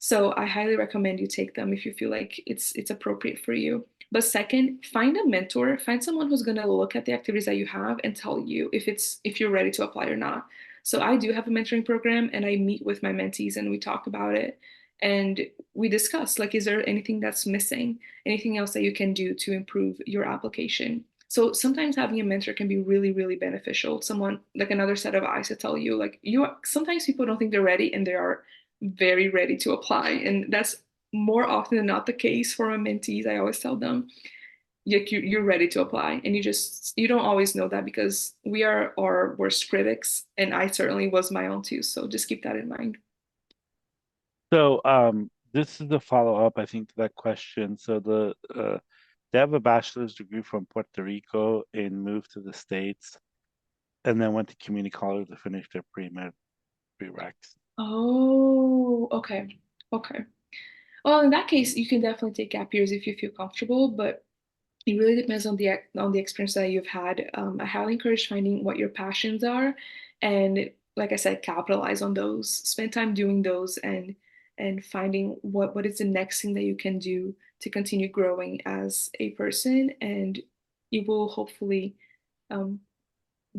So I highly recommend you take them if you feel like it's appropriate for you. But second, find a mentor, find someone who's gonna look at the activities that you have and tell you if you're ready to apply or not. So I do have a mentoring program and I meet with my mentees and we talk about it and we discuss like, is there anything that's missing? Anything else that you can do to improve your application? So sometimes having a mentor can be really, really beneficial. Someone like another set of eyes to tell you, like sometimes people don't think they're ready and they are very ready to apply. And that's more often than not the case for my mentees. I always tell them, you're ready to apply. And you don't always know that because we are our worst critics. And I certainly was my own too. So just keep that in mind. So this is the follow-up, I think, to that question. So they have a bachelor's degree from Puerto Rico and moved to the States and then went to community college to finish their pre-med prereqs. Oh, okay. Okay. Well, in that case, you can definitely take gap years if you feel comfortable, but it really depends on the experience that you've had. I highly encourage finding what your passions are, and like I said, capitalize on those. Spend time doing those, and finding what is the next thing that you can do to continue growing as a person, and you will hopefully um,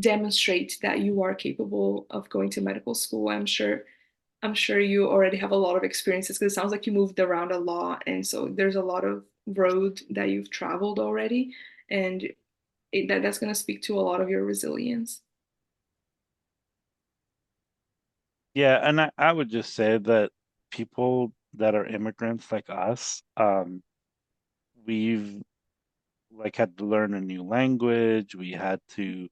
demonstrate that you are capable of going to medical school. I'm sure you already have a lot of experiences because it sounds like you moved around a lot, and so there's a lot of road that you've traveled already, and that's going to speak to a lot of your resilience. Yeah, and I would just say that people that are immigrants like us, we've like had to learn a new language, we had to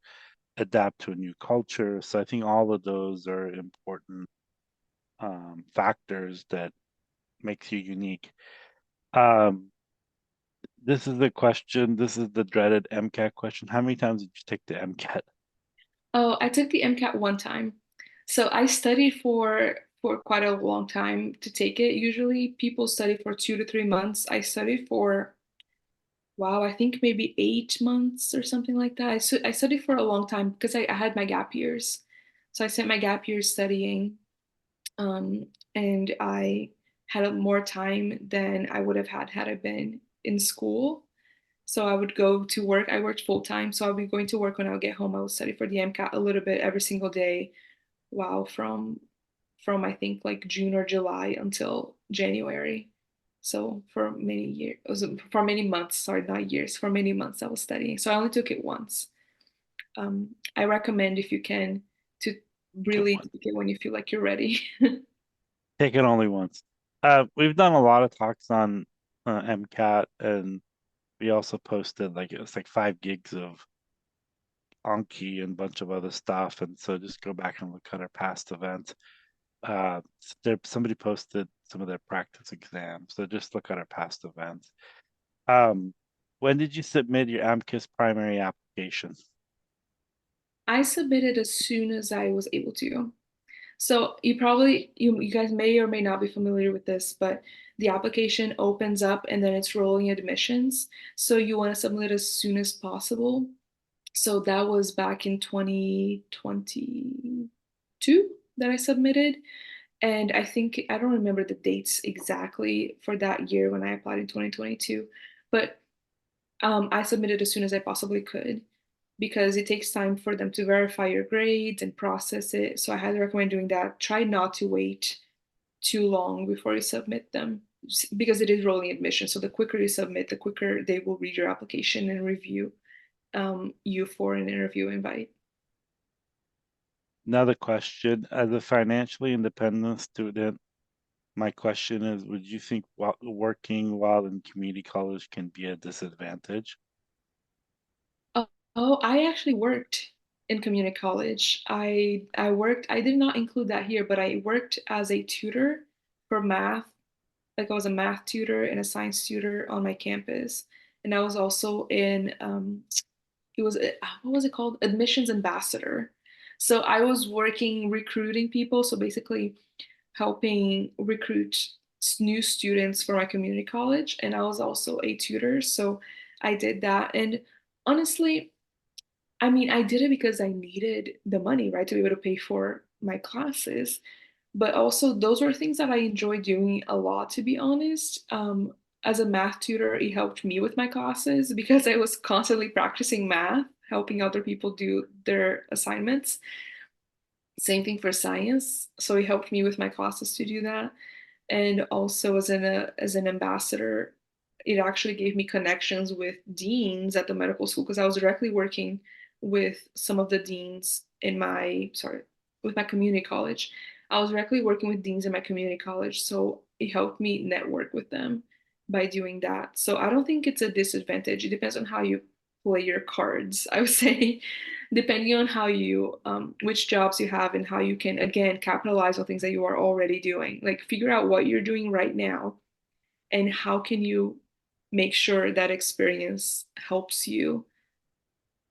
adapt to a new culture. So I think all of those are important factors that makes you unique. Um, this is the question, this is the dreaded MCAT question. How many times did you take the MCAT? Oh, I took the MCAT one time. So I studied for quite a long time to take it. Usually people study for 2 to 3 months. I studied for, wow, I think maybe 8 months or something like that. I studied for a long time because I had my gap years. So I spent my gap years studying, um, and I had more time than I would have had I been in school. So I would go to work. I worked full time, so I would be going to work when I would get home. I would study for the MCAT a little bit every single day. Wow, from I think like June or July until January. So for many years, for many months. Sorry, not years. For many months, I was studying. So I only took it once. I recommend if you can to Get really one. take it when you feel like you're ready. Take it only once. We've done a lot of talks on MCAT, and we also posted like it was like 5 gigs of Anki and a bunch of other stuff. And so just go back and look at our past events. Somebody posted some of their practice exams, so just look at our past events. When did you submit your AMCIS primary application? I submitted as soon as I was able to. So you guys may or may not be familiar with this, but the application opens up and then it's rolling admissions. So you want to submit as soon as possible. So that was back in 2022 that I submitted. And I think I don't remember the dates exactly for that year when I applied in 2022, but I submitted as soon as I possibly could because it takes time for them to verify your grades and process it. So I highly recommend doing that. Try not to wait too long before you submit them because it is rolling admission. So the quicker you submit, the quicker they will read your application and review you for an interview invite. Another question, as a financially independent student, my question is, would you think working while in community college can be a disadvantage? Oh, I actually worked in community college. I did not include that here, but I worked as a tutor for math. Like I was a math tutor and a science tutor on my campus. And I was also in it was what was it called? Admissions ambassador. So I was working recruiting people, so basically helping recruit new students for my community college, and I was also a tutor, so I did that. And honestly, I mean, I did it because I needed the money, right, to be able to pay for my classes. But also, those were things that I enjoyed doing a lot, to be honest. As a math tutor, it helped me with my classes because I was constantly practicing math, helping other people do their assignments. Same thing for science. So it helped me with my classes to do that. And also as an ambassador, it actually gave me connections with deans at the medical school because I was directly working with some of the deans in my sorry, with my community college. I was directly working with deans in my community college, so it helped me network with them by doing that. So I don't think it's a disadvantage. It depends on how you play your cards, I would say, depending on how you which jobs you have and how you can again capitalize on things that you are already doing. Like figure out what you're doing right now and how can you make sure that experience helps you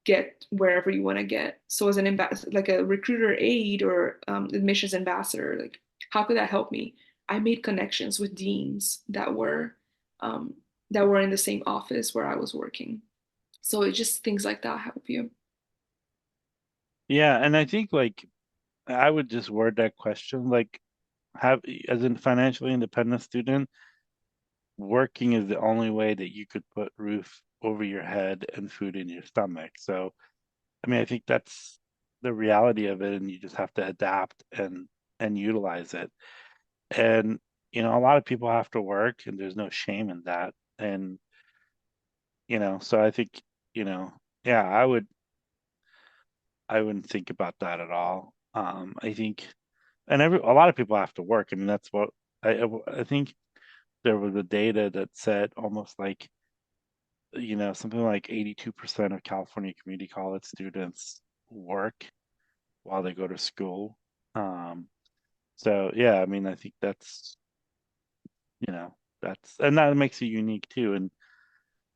get wherever you want to get. So as an ambassador, like a recruiter aide or admissions ambassador, like how could that help me? I made connections with deans um, that were in the same office where I was working. So it's just things like that help you. Yeah, and I think like I would just word that question like have as a financially independent student, working is the only way that you could put roof over your head and food in your stomach. So, I mean, I think that's the reality of it, and you just have to adapt and utilize it. And a lot of people have to work, and there's no shame in that. And so I think, yeah, I wouldn't think about that at all. I think, and a lot of people have to work. I mean, that's what I think. There was a data that said almost like, something like 82% of California community college students work while they go to school. So yeah, I mean, I think you know, and that makes it unique too. And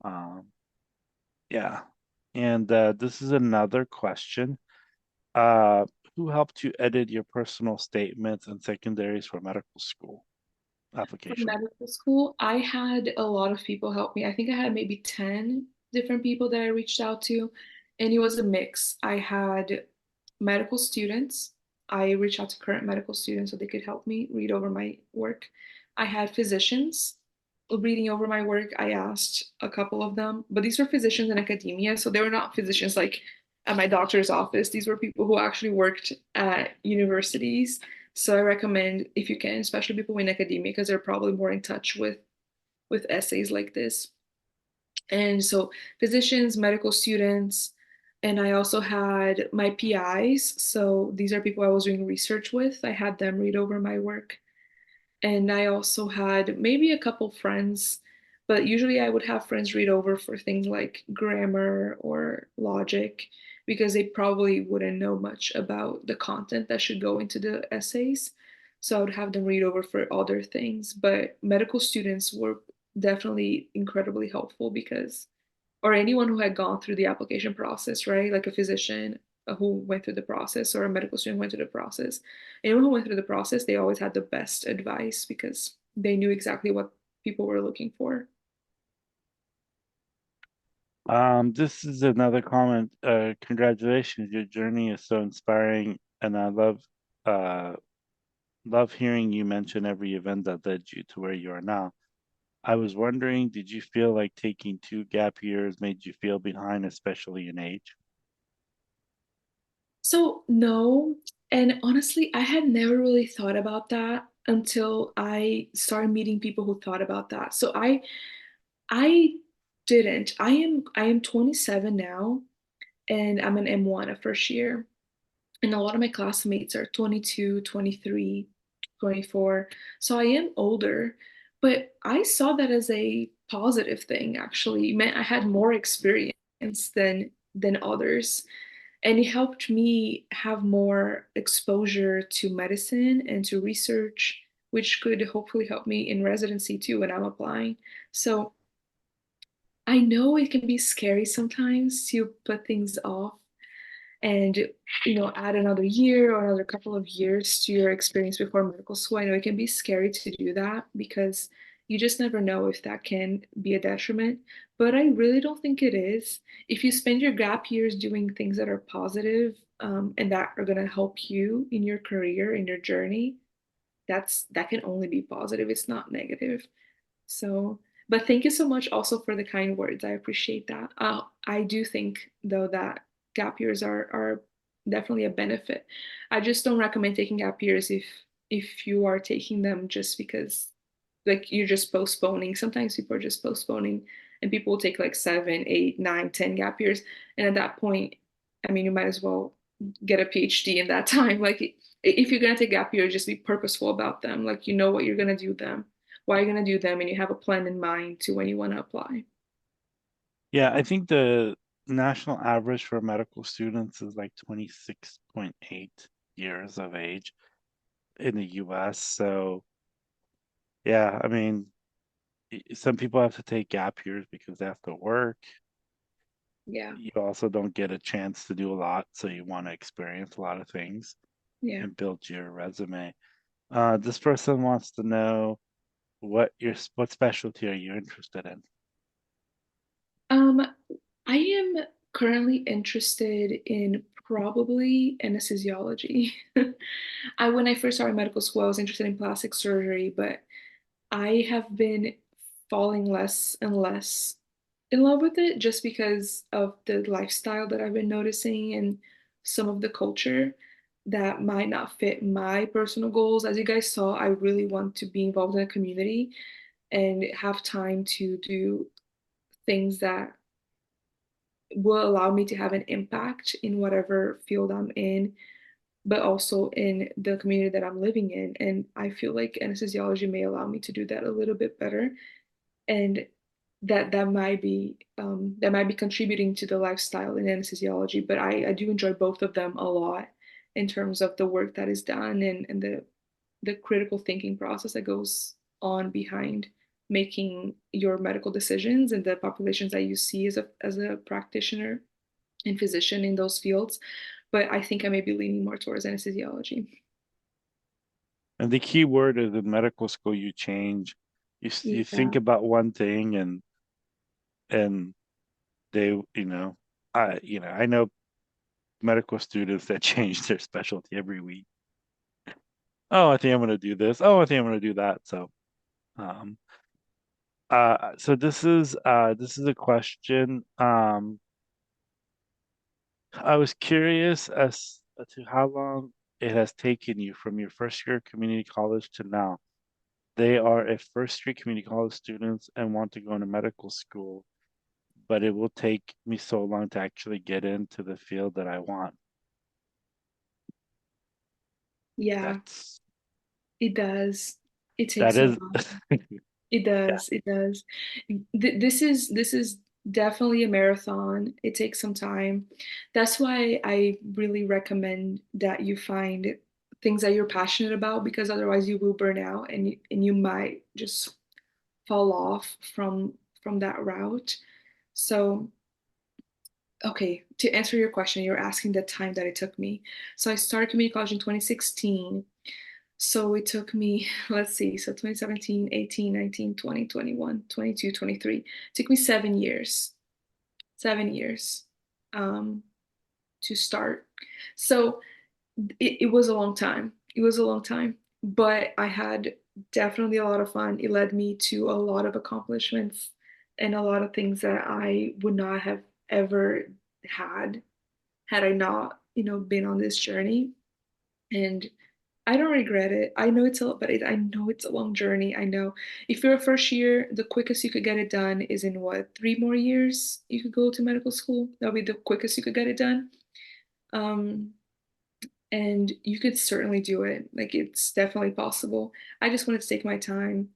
um, yeah. And this is another question. Uh, who helped you edit your personal statements and secondaries for medical school For application? medical school, I had a lot of people help me. I think I had maybe 10 different people that I reached out to, and it was a mix. I had medical students. I reached out to current medical students so they could help me read over my work. I had physicians reading over my work. I asked a couple of them, but these were physicians in academia, so they were not physicians like at my doctor's office. These were people who actually worked at universities. So I recommend if you can, especially people in academia, because they're probably more in touch with essays like this. And so physicians, medical students, and I also had my PIs. So these are people I was doing research with. I had them read over my work. And I also had maybe a couple friends, but usually I would have friends read over for things like grammar or logic because they probably wouldn't know much about the content that should go into the essays. So I would have them read over for other things. But medical students were definitely incredibly helpful because, or anyone who had gone through the application process, right? Like a physician who went through the process or a medical student who went through the process. Anyone who went through the process, they always had the best advice because they knew exactly what people were looking for. This is another comment. Congratulations, your journey is so inspiring, and I uh love hearing you mention every event that led you to where you are now. I was wondering, did you feel like taking 2 gap years made you feel behind, especially in age? So, no. And honestly, I had never really thought about that until I started meeting people who thought about that. So I didn't. I am 27 now and I'm an M1 a first year. And a lot of my classmates are 22, 23, 24. So I am older, but I saw that as a positive thing actually. It meant I had more experience than others. And it helped me have more exposure to medicine and to research, which could hopefully help me in residency too when I'm applying. So I know it can be scary sometimes to put things off and add another year or another couple of years to your experience before medical school. I know it can be scary to do that because you just never know if that can be a detriment, but I really don't think it is. If you spend your gap years doing things that are positive, and that are going to help you in your career, in your journey, that can only be positive. It's not negative. So, but thank you so much also for the kind words. I appreciate that. I do think though that gap years are definitely a benefit. I just don't recommend taking gap years if you are taking them just because like you're just postponing. Sometimes people are just postponing and people will take like 7, 8, 9, 10 gap years. And at that point, I mean, you might as well get a PhD in that time. Like if you're gonna take gap years, just be purposeful about them. Like you know what you're gonna do them, why you're gonna do them, and you have a plan in mind to when you want to apply. Yeah, I think the national average for medical students is like 26.8 years of age in the US. So, yeah, I mean, some people have to take gap years because they have to work. Yeah, You also don't get a chance to do a lot, so you want to experience a lot of things yeah. and build your resume. This person wants to know what specialty are you interested in? Um, I am currently interested in probably anesthesiology. I when I first started medical school, I was interested in plastic surgery, but I have been falling less and less in love with it just because of the lifestyle that I've been noticing and some of the culture that might not fit my personal goals. As you guys saw, I really want to be involved in a community and have time to do things that will allow me to have an impact in whatever field I'm in, but also in the community that I'm living in. And I feel like anesthesiology may allow me to do that a little bit better. And that might be contributing to the lifestyle in anesthesiology. But I do enjoy both of them a lot in terms of the work that is done and the critical thinking process that goes on behind making your medical decisions and the populations that you see as a practitioner and physician in those fields. But I think I may be leaning more towards anesthesiology. And the key word is in medical school, you change. You think Yeah. about one thing and they, I know medical students that change their specialty every week. Oh, I think I'm going to do this. Oh, I think I'm going to do that. Um, so this is a question. I was curious as to how long it has taken you from your first year of community college to now. They are a first year community college students and want to go into medical school, but it will take me so long to actually get into the field that I want. Yeah, That's it does. It that takes a is while. It yeah. does. It does. This is definitely a marathon. It takes some time. That's why I really recommend that you find things that you're passionate about, because otherwise you will burn out and you might just fall off from that route. So, okay, to answer your question, you're asking the time that it took me. So I started community college in 2016. So it took me, let's see, so 2017, 18, 19, 20, 21, 22, 23. It took me 7 years, 7 years to start. So it was a long time. It was a long time, but I had definitely a lot of fun. It led me to a lot of accomplishments and a lot of things that I would not have ever had had I not, been on this journey. And I don't regret it. I know I know it's a long journey. I know if you're a first year, the quickest you could get it done is in what, 3 more years you could go to medical school. That'll be the quickest you could get it done. Um, and you could certainly do it. Like it's definitely possible. I just wanted to take my time.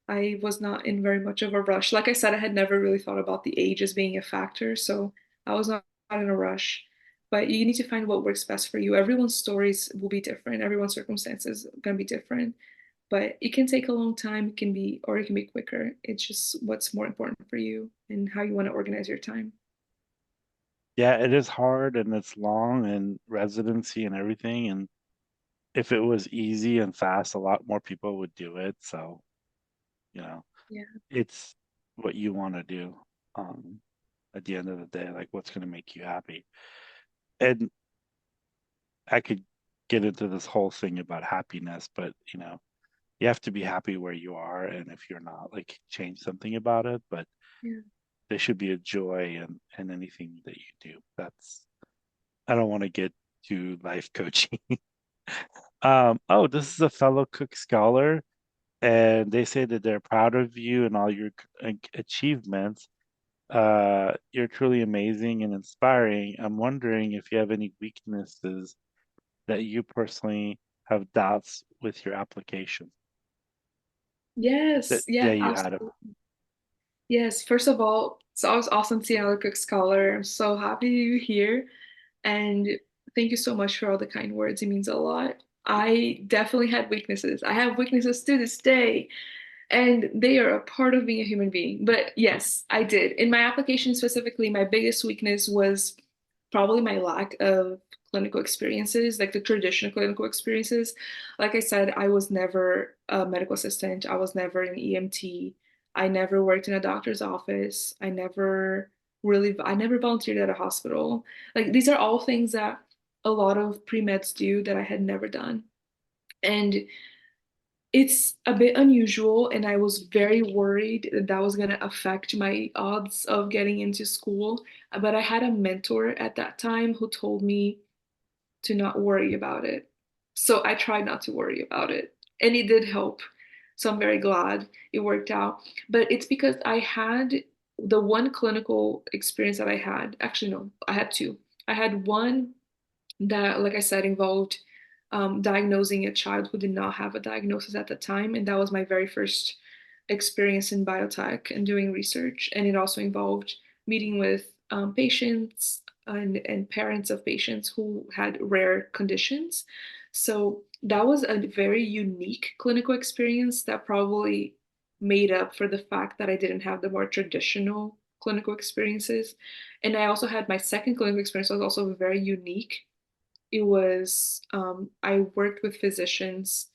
I was not in very much of a rush. Like I said, I had never really thought about the age as being a factor, so I was not in a rush. But you need to find what works best for you. Everyone's stories will be different. Everyone's circumstances are gonna be different. But it can take a long time. It can be, or it can be quicker. It's just what's more important for you and how you want to organize your time. Yeah, it is hard and it's long and residency and everything. And if it was easy and fast, a lot more people would do it. So, you know, Yeah. it's what you want to do. Um, at the end of the day, like what's going to make you happy. And I could get into this whole thing about happiness, but you have to be happy where you are. And if you're not, like change something about it. But Yeah. there should be a joy in anything that you do. I don't want to get too life coaching. Oh, this is a fellow Cook scholar, and they say that they're proud of you and all your achievements. You're truly amazing and inspiring. I'm wondering if you have any weaknesses that you personally have doubts with your application. Yes. Yeah, Yeah. you had it. Absolutely. Yes. First of all, it's always awesome to see another Cook Scholar. I'm so happy you're here. And thank you so much for all the kind words. It means a lot. I definitely had weaknesses. I have weaknesses to this day, and they are a part of being a human being. But yes, I did. In my application specifically, my biggest weakness was probably my lack of clinical experiences, like the traditional clinical experiences. Like I said, I was never a medical assistant, I was never an EMT, I never worked in a doctor's office, I never volunteered at a hospital. Like these are all things that a lot of pre-meds do that I had never done. And it's a bit unusual, and I was very worried that that was going to affect my odds of getting into school. But I had a mentor at that time who told me to not worry about it. So I tried not to worry about it, and it did help. So I'm very glad it worked out. But it's because I had the one clinical experience that I had. Actually, no, I had two. I had one that, like I said, involved diagnosing a child who did not have a diagnosis at the time. And that was my very first experience in biotech and doing research. And it also involved meeting with patients and parents of patients who had rare conditions. So that was a very unique clinical experience that probably made up for the fact that I didn't have the more traditional clinical experiences. And I also had my second clinical experience was also very unique. It was I worked with physicians.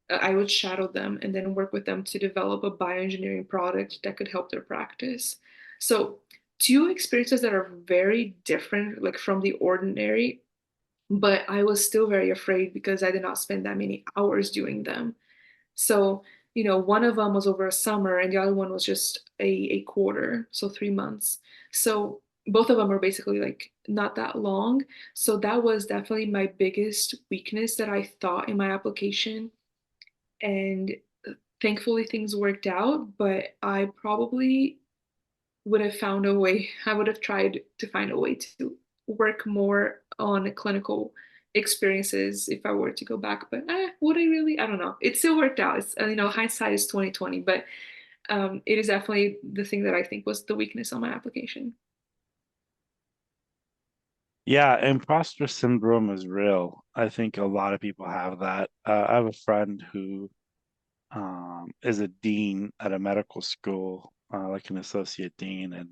I would shadow them and then work with them to develop a bioengineering product that could help their practice. So two experiences that are very different, like from the ordinary, but I was still very afraid because I did not spend that many hours doing them. So, one of them was over a summer and the other one was just a quarter, so 3 months. So both of them are basically like not that long. So that was definitely my biggest weakness that I thought in my application. And thankfully things worked out, but I probably would have found a way, I would have tried to find a way to work more on clinical experiences if I were to go back. But would I really? I don't know. It still worked out. It's hindsight is 2020, but it is definitely the thing that I think was the weakness on my application. Yeah, imposter syndrome is real. I think a lot of people have that. I have a friend who is a dean at a medical school, like an associate dean, and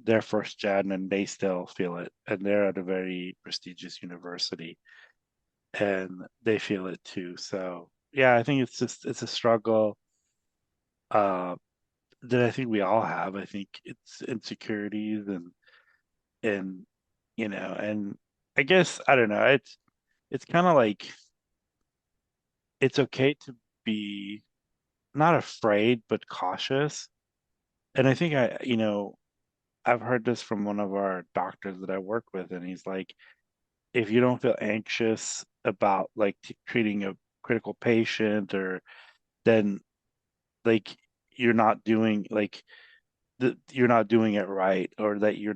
they're first gen and they still feel it. And they're at a very prestigious university and they feel it too. So yeah, I think it's a struggle uh that I think we all have. I think it's insecurities and and I guess I don't know, it's kind of like it's okay to be not afraid but cautious. And I think I've heard this from one of our doctors that I work with, and he's like, if you don't feel anxious about like treating a critical patient, or then like you're not doing like you're not doing it right, or that you're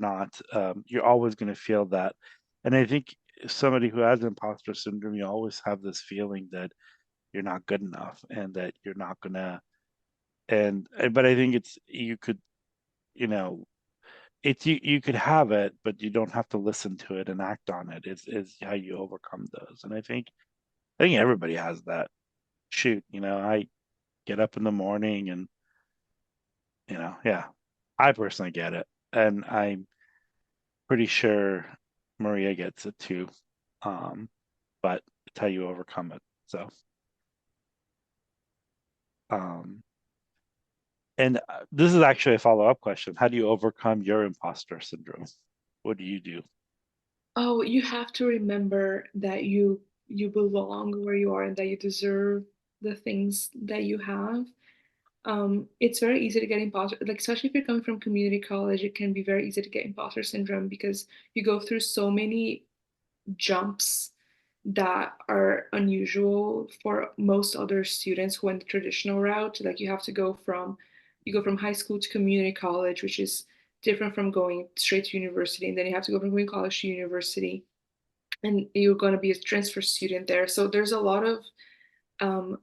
always going to feel that. And I think somebody who has imposter syndrome, you always have this feeling that you're not good enough and that you're not gonna. But I think it's you could you know it's you could have it, but you don't have to listen to it and act on it. Is how you overcome those. And I think everybody has that. Shoot, I get up in the morning and yeah, I personally get it, and I'm pretty sure Maria gets it too. Um, but it's how you overcome it. So, um, and this is actually a follow-up question. How do you overcome your imposter syndrome? What do you do? Oh, you have to remember that you belong where you are and that you deserve the things that you have. It's very easy to get imposter, like especially if you're coming from community college, it can be very easy to get imposter syndrome because you go through so many jumps that are unusual for most other students who went the traditional route. Like you go from high school to community college, which is different from going straight to university, and then you have to go from community college to university, and you're going to be a transfer student there. So there's a lot of um,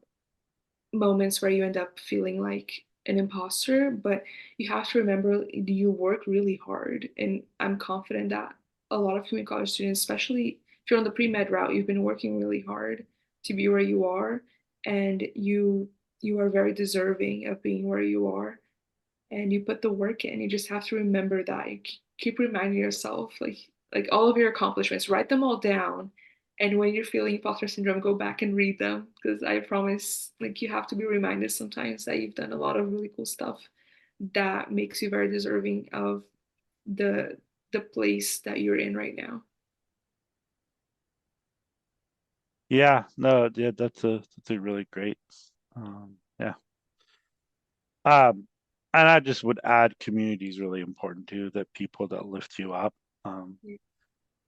moments where you end up feeling like an imposter, but you have to remember you work really hard. And I'm confident that a lot of community college students, especially if you're on the pre-med route, you've been working really hard to be where you are, and you are very deserving of being where you are, and you put the work in. You just have to remember that. You keep reminding yourself, like all of your accomplishments, write them all down. And when you're feeling imposter syndrome, go back and read them, because I promise, like you have to be reminded sometimes that you've done a lot of really cool stuff that makes you very deserving of the the place that you're in right now. Yeah, no, yeah, that's a really great. Yeah. Um, and I just would add community is really important too, that people that lift you up. Um,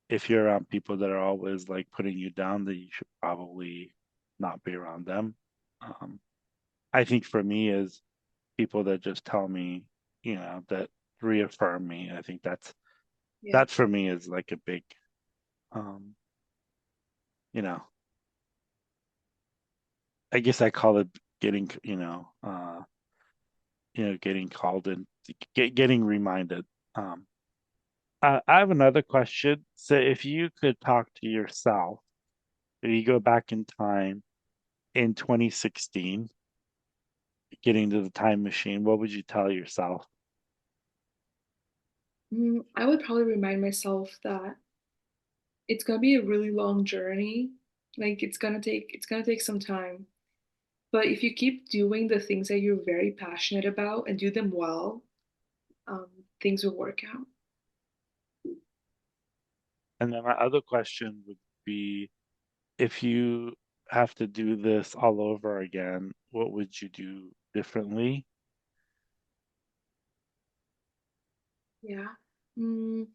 if you're around people that are always like putting you down, then you should probably not be around them. Um, I think for me is people that just tell me, that reaffirm me. I think Yeah. that for me is like a big, um, you know, I guess I call it getting, getting called and getting reminded. Um, I have another question. So if you could talk to yourself, if you go back in time in 2016, getting to the time machine, what would you tell yourself? I would probably remind myself that it's gonna be a really long journey. Like it's gonna take some time. But if you keep doing the things that you're very passionate about and do them well, um, things will work out. And then my other question would be, if you have to do this all over again, what would you do differently? Yeah. Mm,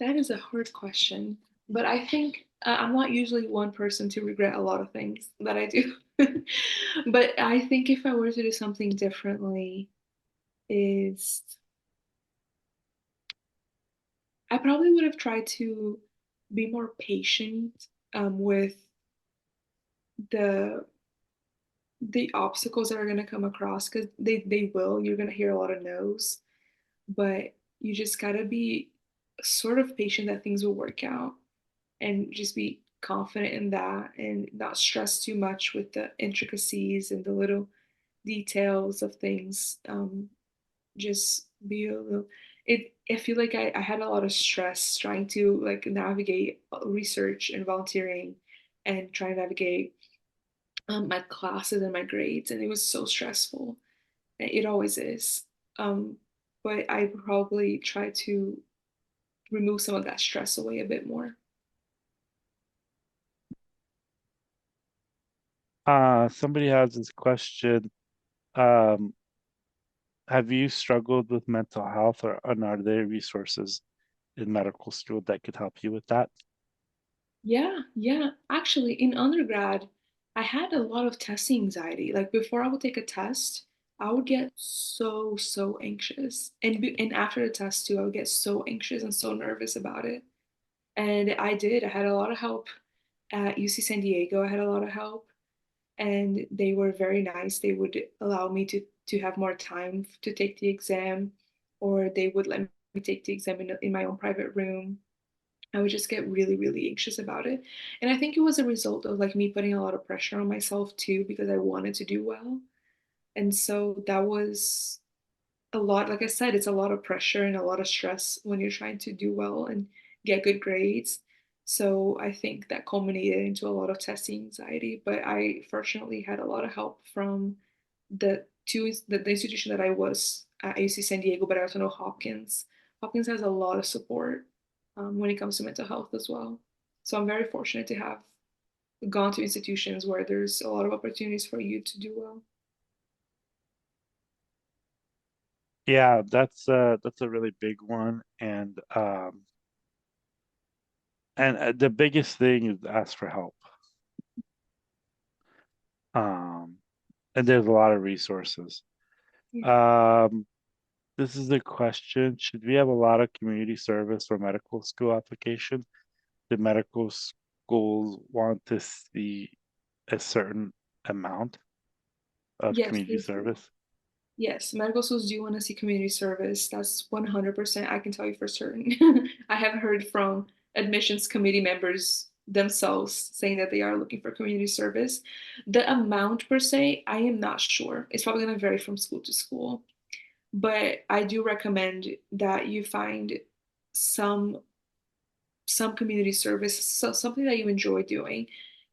that is a hard question. But I think I'm not usually one person to regret a lot of things that I do. But I think if I were to do something differently, is I probably would have tried to be more patient with the the obstacles that are going to come across because they will. You're going to hear a lot of no's, but you just got to be sort of patient that things will work out and just be confident in that and not stress too much with the intricacies and the little details of things. Just be a little it I feel like I had a lot of stress trying to like navigate research and volunteering and trying to navigate my classes and my grades, and it was so stressful. It always is. Um, but I probably try to remove some of that stress away a bit more. Somebody has this question. Um, have you struggled with mental health, or and are there resources in medical school that could help you with that? Yeah, yeah. Actually, in undergrad, I had a lot of testing anxiety. Like before I would take a test, I would get so anxious. And after the test too, I would get so anxious and so nervous about it. And I did. I had a lot of help at UC San Diego. I had a lot of help and they were very nice. They would allow me to have more time to take the exam, or they would let me take the exam in my own private room. I would just get really anxious about it. And I think it was a result of like me putting a lot of pressure on myself too because I wanted to do well. And so that was a lot. Like I said, it's a lot of pressure and a lot of stress when you're trying to do well and get good grades. So I think that culminated into a lot of testing anxiety. But I fortunately had a lot of help from the institution that I was at UC San Diego, but I also know Hopkins. Hopkins has a lot of support when it comes to mental health as well. So I'm very fortunate to have gone to institutions where there's a lot of opportunities for you to do well. Yeah, that's a really big one, and the biggest thing is ask for help. Um, and there's a lot of resources. Yeah. Um, this is a question: should we have a lot of community service for medical school application? Do medical schools want to see a certain amount of Yes, community they do. service? Yes, medical schools do want to see community service. That's 100%. I can tell you for certain. I have heard from admissions committee members themselves saying that they are looking for community service. The amount per se, I am not sure. It's probably going to vary from school to school. But I do recommend that you find some some community service, so something that you enjoy doing,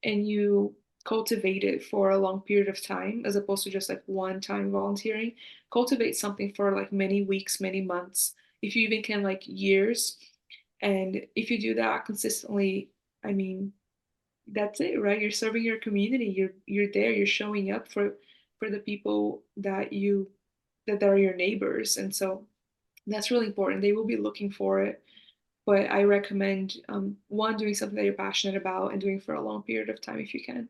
and you cultivate it for a long period of time as opposed to just like one time volunteering. Cultivate something for like many weeks, many months, if you even can, like years. And if you do that consistently, I mean, that's it, right? You're serving your community. You're there. You're showing up for the people that are your neighbors. And so That's really important. They will be looking for it. But I recommend one, doing something that you're passionate about and doing for a long period of time if you can.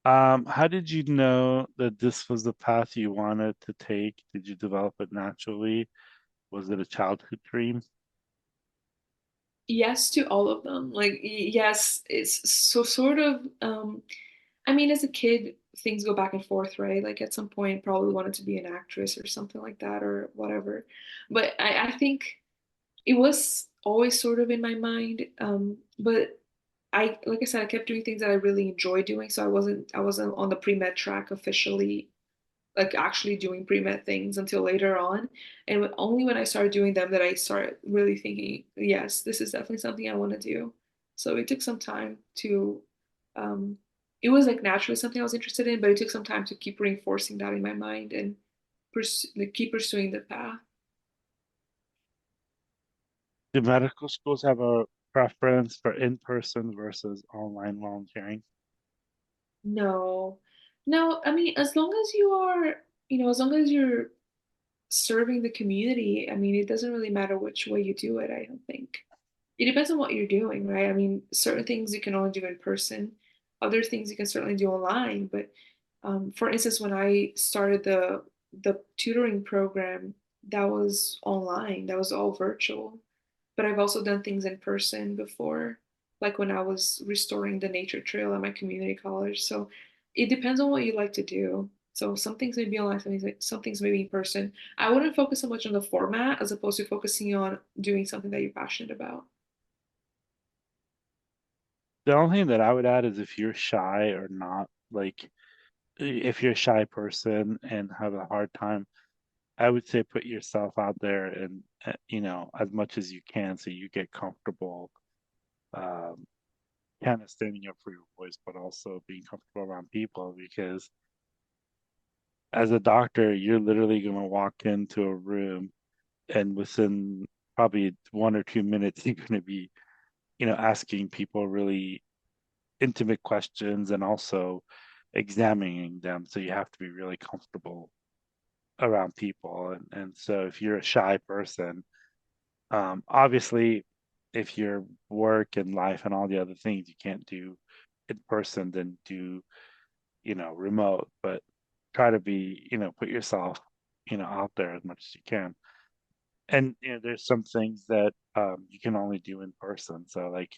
How did you know that this was the path you wanted to take? Did you develop it naturally? Was it a childhood dream? Yes to all of them. Like, yes, it's so sort of, I mean, as a kid, things go back and forth, right? Like at some point, probably wanted to be an actress or something like that or whatever. But I think it was always sort of in my mind. But like I said, I kept doing things that I really enjoy doing. So I wasn't on the pre-med track officially, like actually doing pre-med things until later on. And only when I started doing them that I started really thinking, yes, this is definitely something I want to do. So it took some time to, um, it was like naturally something I was interested in, but it took some time to keep reinforcing that in my mind and keep pursuing the path. Do medical schools have a preference for in-person versus online volunteering? No, no, I mean, as long as you are, as long as you're serving the community, I mean, it doesn't really matter which way you do it, I don't think. It depends on what you're doing, right? I mean, certain things you can only do in person, other things you can certainly do online. But for instance, when I started the tutoring program, that was online, that was all virtual. But I've also done things in person before, like when I was restoring the nature trail at my community college. So it depends on what you like to do. So some things may be online, some things may be in person. I wouldn't focus so much on the format as opposed to focusing on doing something that you're passionate about. The only thing that I would add is if you're shy or not, like if you're a shy person and have a hard time, I would say put yourself out there and as much as you can so you get comfortable um kind of standing up for your voice, but also being comfortable around people because as a doctor, you're literally going to walk into a room and within probably 1 or 2 minutes, you're going to be, asking people really intimate questions and also examining them. So you have to be really comfortable around people. And so if you're a shy person, obviously, if your work and life and all the other things you can't do in person, then do, remote, but try to be, put yourself, out there as much as you can. And, there's some things that you can only do in person. So like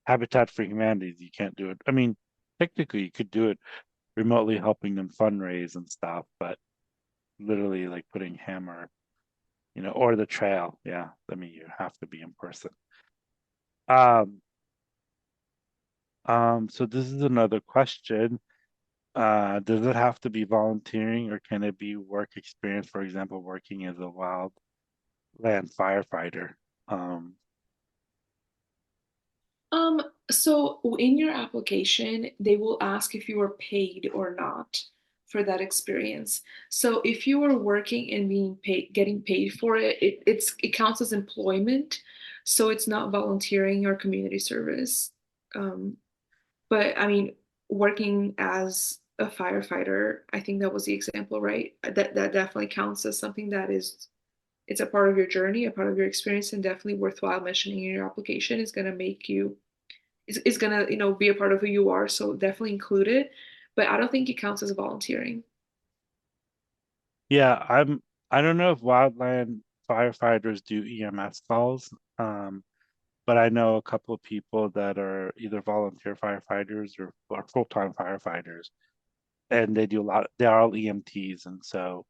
Habitat for Humanities, you can't do it. I mean, technically you could do it remotely helping them fundraise and stuff, but literally like putting hammer, or the trail. Yeah. I mean, you have to be in person. Um, so this is another question. Does it have to be volunteering or can it be work experience, for example, working as a wildland firefighter? Um, Um, so in your application, they will ask if you are paid or not for that experience. So if you are working and being paid, getting paid for it, it counts as employment. So it's not volunteering or community service. Um, but I mean, working as a firefighter, I think that was the example, right? That definitely counts as something that is, it's a part of your journey, a part of your experience, and definitely worthwhile mentioning in your application. Is going to make you, is going to, be a part of who you are. So definitely include it. But I don't think it counts as volunteering. yeah, I don't know if wildland firefighters do EMS calls, but I know a couple of people that are either volunteer firefighters or full-time firefighters, and they do a lot. They're all EMTs, and so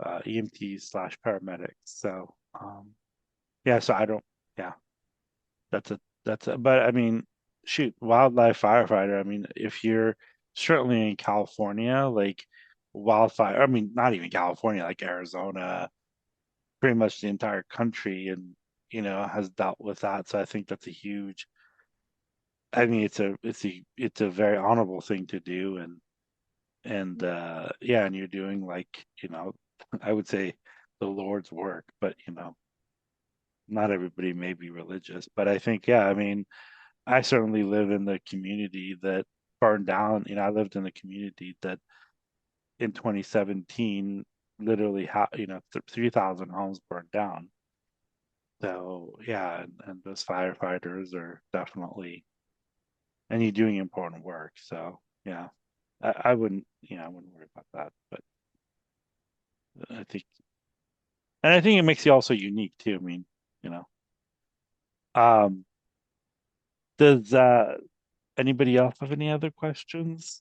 EMTs slash paramedics. So yeah, so I don't. Yeah, that's a. But I mean, shoot, wildlife firefighter. I mean, if you're certainly in California, like wildfire. I mean, not even California, like Arizona, pretty much the entire country, and has dealt with that. So I think that's a huge. I mean, it's a very honorable thing to do, and yeah, and you're doing like I would say the Lord's work, but not everybody may be religious, but I think yeah, I mean, I certainly live in the community that burned down. I lived in a community that in 2017 literally 3,000 homes burned down. So yeah, and those firefighters are definitely, and you're doing important work. So yeah, I wouldn't, I wouldn't worry about that. But I think, and I think it makes you also unique too. I mean, you know, um, does anybody else have any other questions?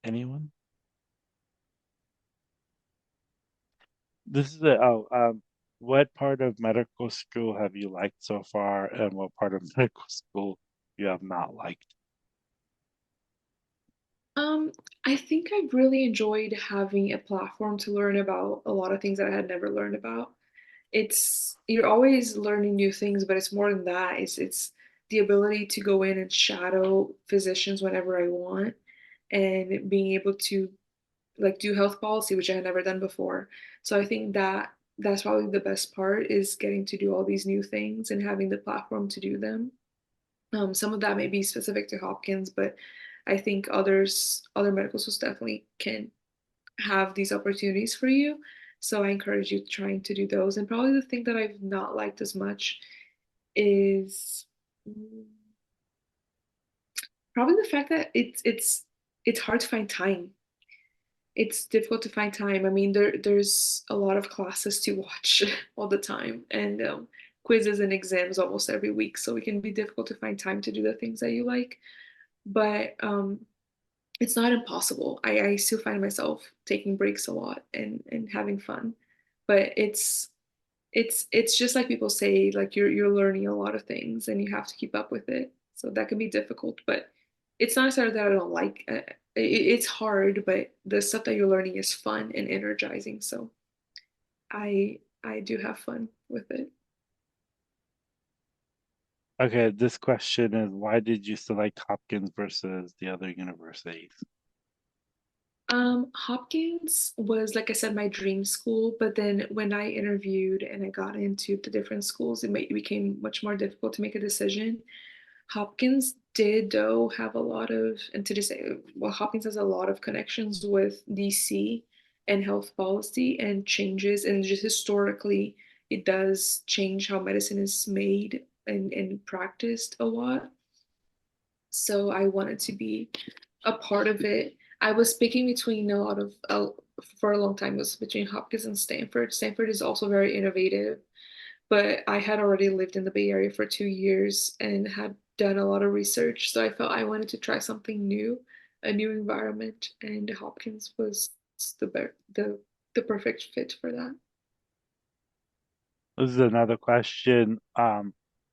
Anyone? This is what part of medical school have you liked so far, and what part of medical school you have not liked? Um, I think I really enjoyed having a platform to learn about a lot of things that I had never learned about. You're always learning new things, but it's more than that. It's the ability to go in and shadow physicians whenever I want, and being able to like do health policy, which I had never done before. So I think that that's probably the best part is getting to do all these new things and having the platform to do them. Some of that may be specific to Hopkins, but I think other medical schools definitely can have these opportunities for you. So I encourage you trying to do those. And probably the thing that I've not liked as much is probably the fact that it's hard to find time. It's difficult to find time. I mean, there's a lot of classes to watch all the time, and quizzes and exams almost every week. So it can be difficult to find time to do the things that you like. But it's not impossible. I still find myself taking breaks a lot and having fun. But it's just like people say, like you're learning a lot of things and you have to keep up with it. So that can be difficult, but it's not necessarily that I don't like it's hard, but the stuff that you're learning is fun and energizing. So I do have fun with it. Okay, this question is, why did you select Hopkins versus the other universities? Hopkins was, like I said, my dream school, but then when I interviewed and I got into the different schools, it became much more difficult to make a decision. Hopkins did, though, have a lot of, and to just say, well, Hopkins has a lot of connections with DC and health policy and changes, and just historically, it does change how medicine is made and practiced a lot. So I wanted to be a part of it. I was picking between a lot of, for a long time, it was between Hopkins and Stanford. Stanford is also very innovative, but I had already lived in the Bay Area for 2 years and had done a lot of research. So I felt I wanted to try something new, a new environment, and Hopkins was the perfect fit for that. This is another question.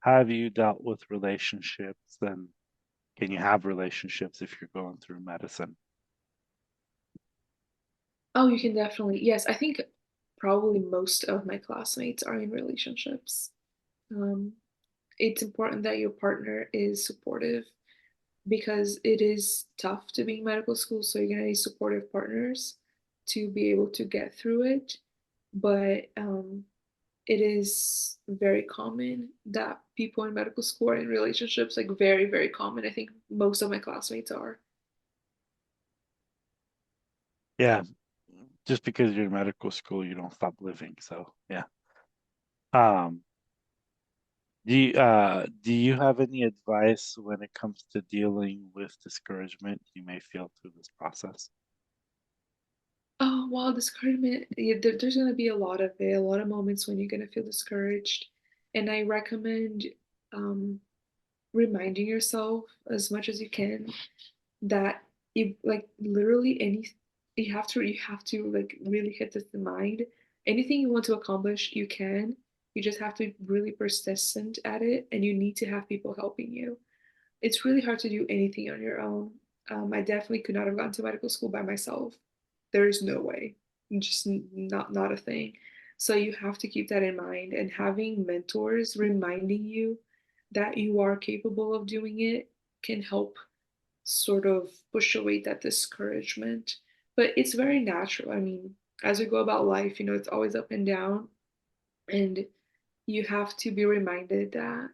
Have you dealt with relationships, and can you have relationships if you're going through medicine? Oh, you can definitely, yes, I think probably most of my classmates are in relationships. Um, it's important that your partner is supportive because it is tough to be in medical school, so you're gonna need supportive partners to be able to get through it. But it is very common that people in medical school are in relationships, like very, very common. I think most of my classmates are. Yeah, just because you're in medical school, you don't stop living. So yeah. Um, do you have any advice when it comes to dealing with discouragement you may feel through this process? Oh, well, discouragement, yeah, there's going to be a lot of it, a lot of moments when you're going to feel discouraged. And I recommend um, reminding yourself as much as you can that you like literally any you have to like really hit this in mind. Anything you want to accomplish, you can. You just have to be really persistent at it, and you need to have people helping you. It's really hard to do anything on your own. I definitely could not have gone to medical school by myself. There is no way, just not a thing. So you have to keep that in mind, and having mentors reminding you that you are capable of doing it can help sort of push away that discouragement. But it's very natural. I mean, as we go about life, it's always up and down, and you have to be reminded that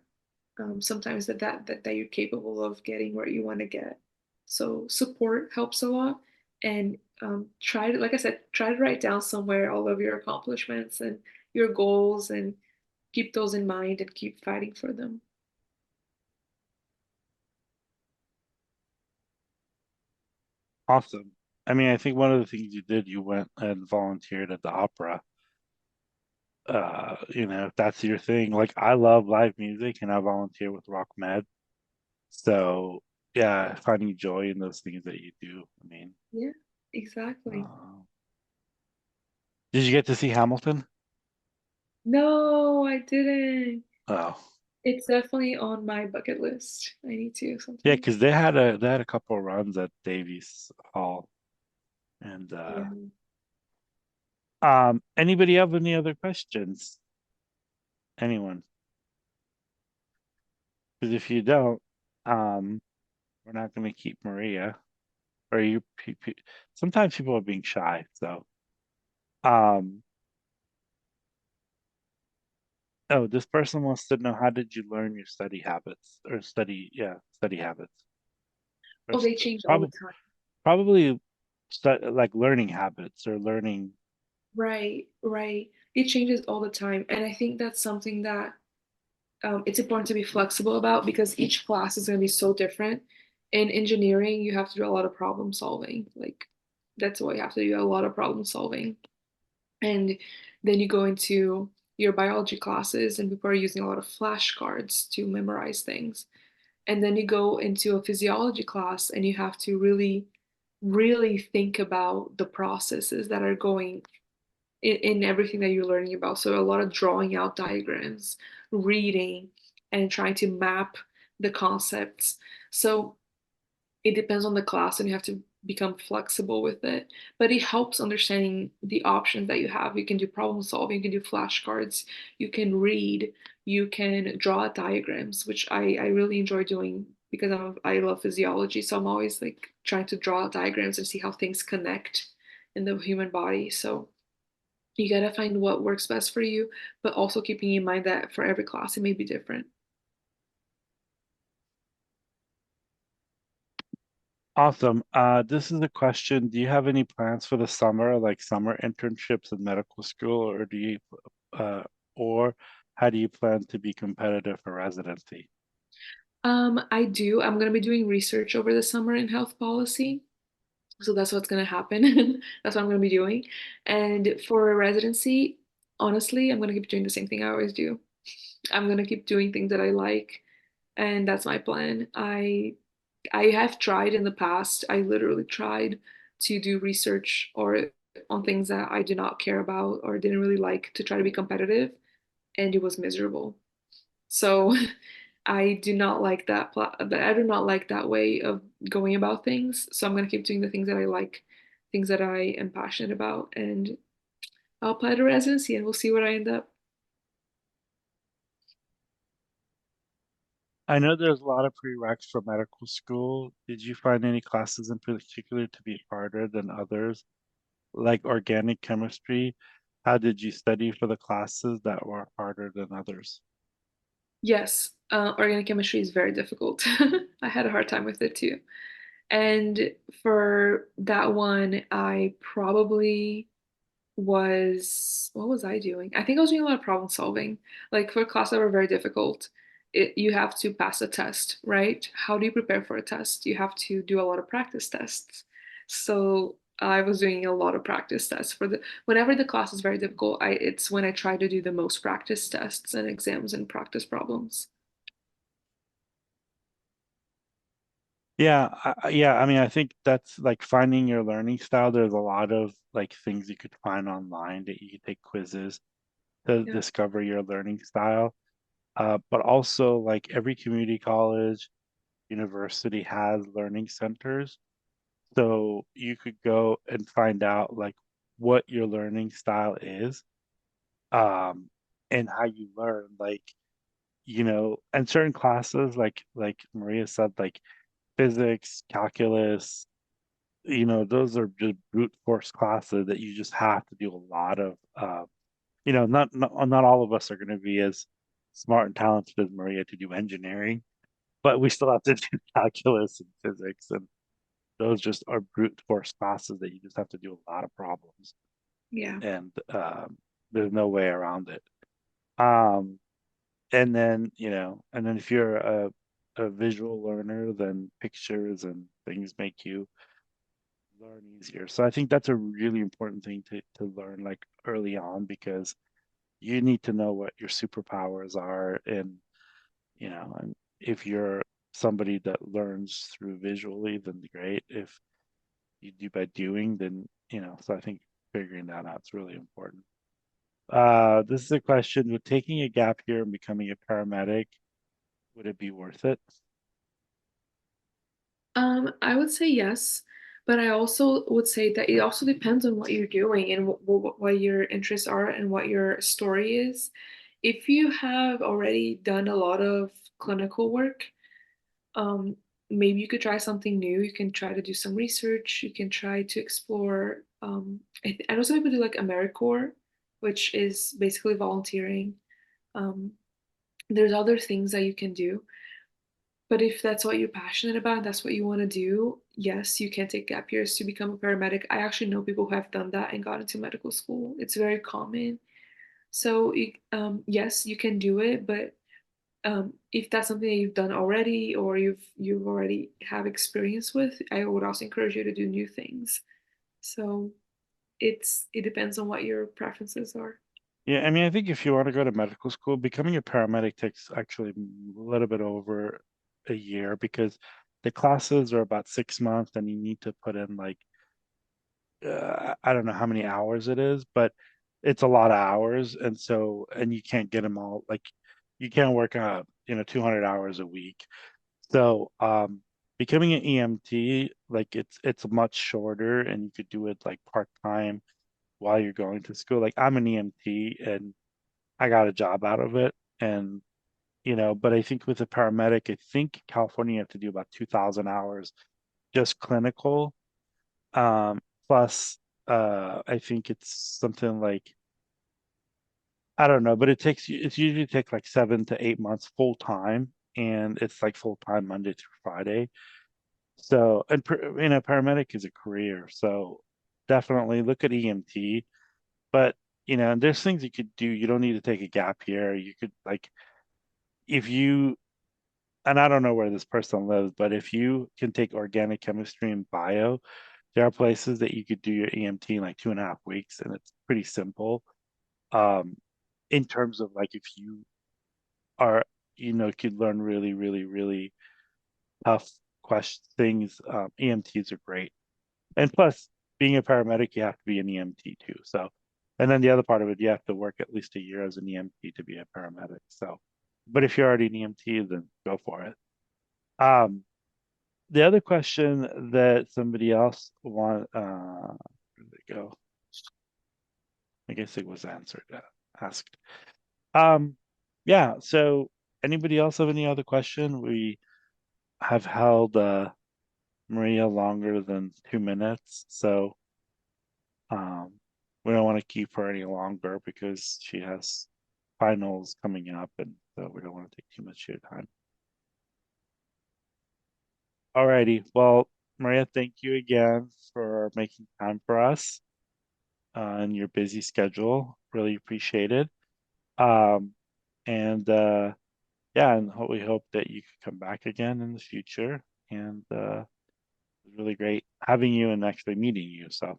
sometimes that you're capable of getting where you want to get. So support helps a lot, and try to, like I said, try to write down somewhere all of your accomplishments and your goals, and keep those in mind and keep fighting for them. Awesome. I mean, I think one of the things you did, you went and volunteered at the opera. If that's your thing. Like I love live music and I volunteer with Rock Med. So yeah, finding joy in those things that you do. I mean, Yeah, exactly. uh, did you get to see Hamilton? No, I didn't. Oh, It's definitely on my bucket list. I need to yeah, sometime. because they had a couple of runs at Davies Hall. And Yeah. anybody have any other questions? Anyone? Because if you don't, um, we're not going to keep Maria. Or you, sometimes people are being shy. So, um, oh, this person wants to know, how did you learn your study habits or study habits or Oh, they change all the probably time. probably like learning habits or learning. Right, right. It changes all the time. And I think that's something that it's important to be flexible about, because each class is going to be so different. In engineering, you have to do a lot of problem solving. Like, that's what you have to do, a lot of problem solving. And then you go into your biology classes, and people are using a lot of flashcards to memorize things. And then you go into a physiology class, and you have to really, really think about the processes that are going in everything that you're learning about. So a lot of drawing out diagrams, reading, and trying to map the concepts. So it depends on the class, and you have to become flexible with it. But it helps understanding the options that you have. You can do problem solving, you can do flashcards, you can read, you can draw diagrams, which I really enjoy doing, because I love physiology. So I'm always like trying to draw diagrams and see how things connect in the human body. So you gotta find what works best for you, but also keeping in mind that for every class it may be different. Awesome. This is a question. Do you have any plans for the summer, like summer internships in medical school, or uh, or how do you plan to be competitive for residency? I do. I'm gonna be doing research over the summer in health policy. So that's what's gonna happen. That's what I'm gonna be doing. And for residency, honestly, I'm gonna keep doing the same thing I always do. I'm gonna keep doing things that I like, and that's my plan. I have tried in the past. I literally tried to do research or on things that I did not care about or didn't really like, to try to be competitive, and it was miserable. So I do not like that I do not like that way of going about things. So I'm gonna keep doing the things that I like, things that I am passionate about, and I'll apply to residency and we'll see where I end up. I know there's a lot of prereqs for medical school. Did you find any classes in particular to be harder than others, like organic chemistry? How did you study for the classes that were harder than others? Yes, organic chemistry is very difficult. I had a hard time with it too. And for that one, I probably what was I doing? I think I was doing a lot of problem solving. Like for classes that were very difficult, you have to pass a test, right? How do you prepare for a test? You have to do a lot of practice tests. So I was doing a lot of practice tests for the whenever the class is very difficult, it's when I try to do the most practice tests and exams and practice problems. Yeah, yeah. I mean, I think that's like finding your learning style. There's a lot of like things you could find online that you could take quizzes to Yeah. discover your learning style. But also, like every community college, university has learning centers. So you could go and find out like what your learning style is, um, and how you learn. Like, and certain classes, like Maria said, like physics, calculus, those are just brute force classes that you just have to do a lot of. Not all of us are going to be as smart and talented as Maria to do engineering, but we still have to do calculus and physics. And those just are brute force classes that you just have to do a lot of problems, Yeah. and there's no way around it. Um, and then if you're a visual learner, then pictures and things make you learn easier. So I think that's a really important thing to learn like early on, because you need to know what your superpowers are, and if you're somebody that learns through visually, then great. If you do by doing, then so I think figuring that out is really important. This is a question: would taking a gap year and becoming a paramedic, would it be worth it? I would say yes, but I also would say that it also depends on what you're doing and what your interests are and what your story is. If you have already done a lot of clinical work, um, maybe you could try something new. You can try to do some research. You can try to explore. I know some people do like AmeriCorps, which is basically volunteering. Um, there's other things that you can do. But if that's what you're passionate about, that's what you want to do, yes, you can take gap years to become a paramedic. I actually know people who have done that and got into medical school. It's very common. So, yes, you can do it, but if that's something that you've done already or you've already have experience with, I would also encourage you to do new things. So it depends on what your preferences are. Yeah, I mean, I think if you want to go to medical school, becoming a paramedic takes actually a little bit over a year, because the classes are about 6 months, and you need to put in like I don't know how many hours it is, but it's a lot of hours, and you can't get them all. Like, you can't work 200 hours a week. So becoming an EMT, like it's much shorter, and you could do it like part time while you're going to school. Like, I'm an EMT, and I got a job out of it. And but I think with a paramedic, I think California, you have to do about 2,000 hours just clinical. Um, plus, I think it's something like, I don't know, but it's usually take like 7 to 8 months full time, and it's like full time Monday through Friday. So, and paramedic is a career, so definitely look at EMT. But there's things you could do. You don't need to take a gap year. You could, like, if you, and I don't know where this person lives, but if you can take organic chemistry and bio, there are places that you could do your EMT in like 2.5 weeks, and it's pretty simple. Um, in terms of like, if you are, could learn really, really, really tough question things, EMTs are great. And plus, being a paramedic, you have to be an EMT too. So, and then the other part of it, you have to work at least a year as an EMT to be a paramedic. So, but if you're already an EMT, then go for it. Um, the other question that somebody else where did it go? I guess it was answered, asked. Yeah. So, anybody else have any other question? We have held Maria longer than 2 minutes, so um, we don't want to keep her any longer because she has finals coming up, and so we don't want to take too much of your time. Alrighty. Well, Maria, thank you again for making time for us on your busy schedule. Really appreciate it. Um, and yeah, and we hope that you can come back again in the future. And it was really great having you and actually meeting you. So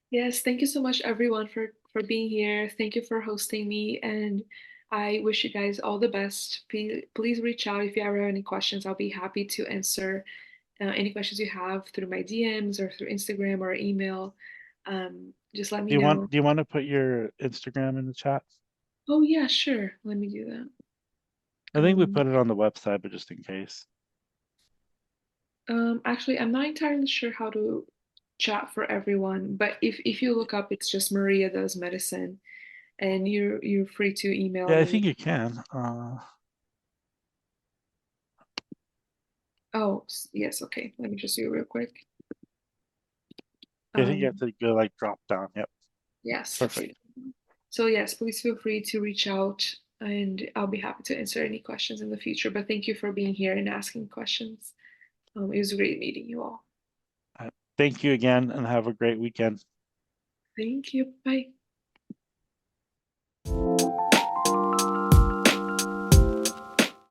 Yes, thank you so much everyone for being here. Thank you for hosting me and I wish you guys all the best. Please reach out if you ever have any questions. I'll be happy to answer any questions you have through my DMs or through Instagram or email. Just let me do you want know. do you want to put your Instagram in the chat? Oh yeah, sure. Let me do that. I think we Um, put it on the website, but just in case. actually, I'm not entirely sure how to chat for everyone, but if you look up, it's just Maria Does Medicine, and you're free to email Yeah, I me. think you can. Oh, yes, okay. Let me just do it real quick. I think you have Um, to go like drop down. Yep, yes, perfect. okay. So yes, please feel free to reach out and I'll be happy to answer any questions in the future. But thank you for being here and asking questions. It was great meeting you all. Thank you again and have a great weekend. Thank you. Bye.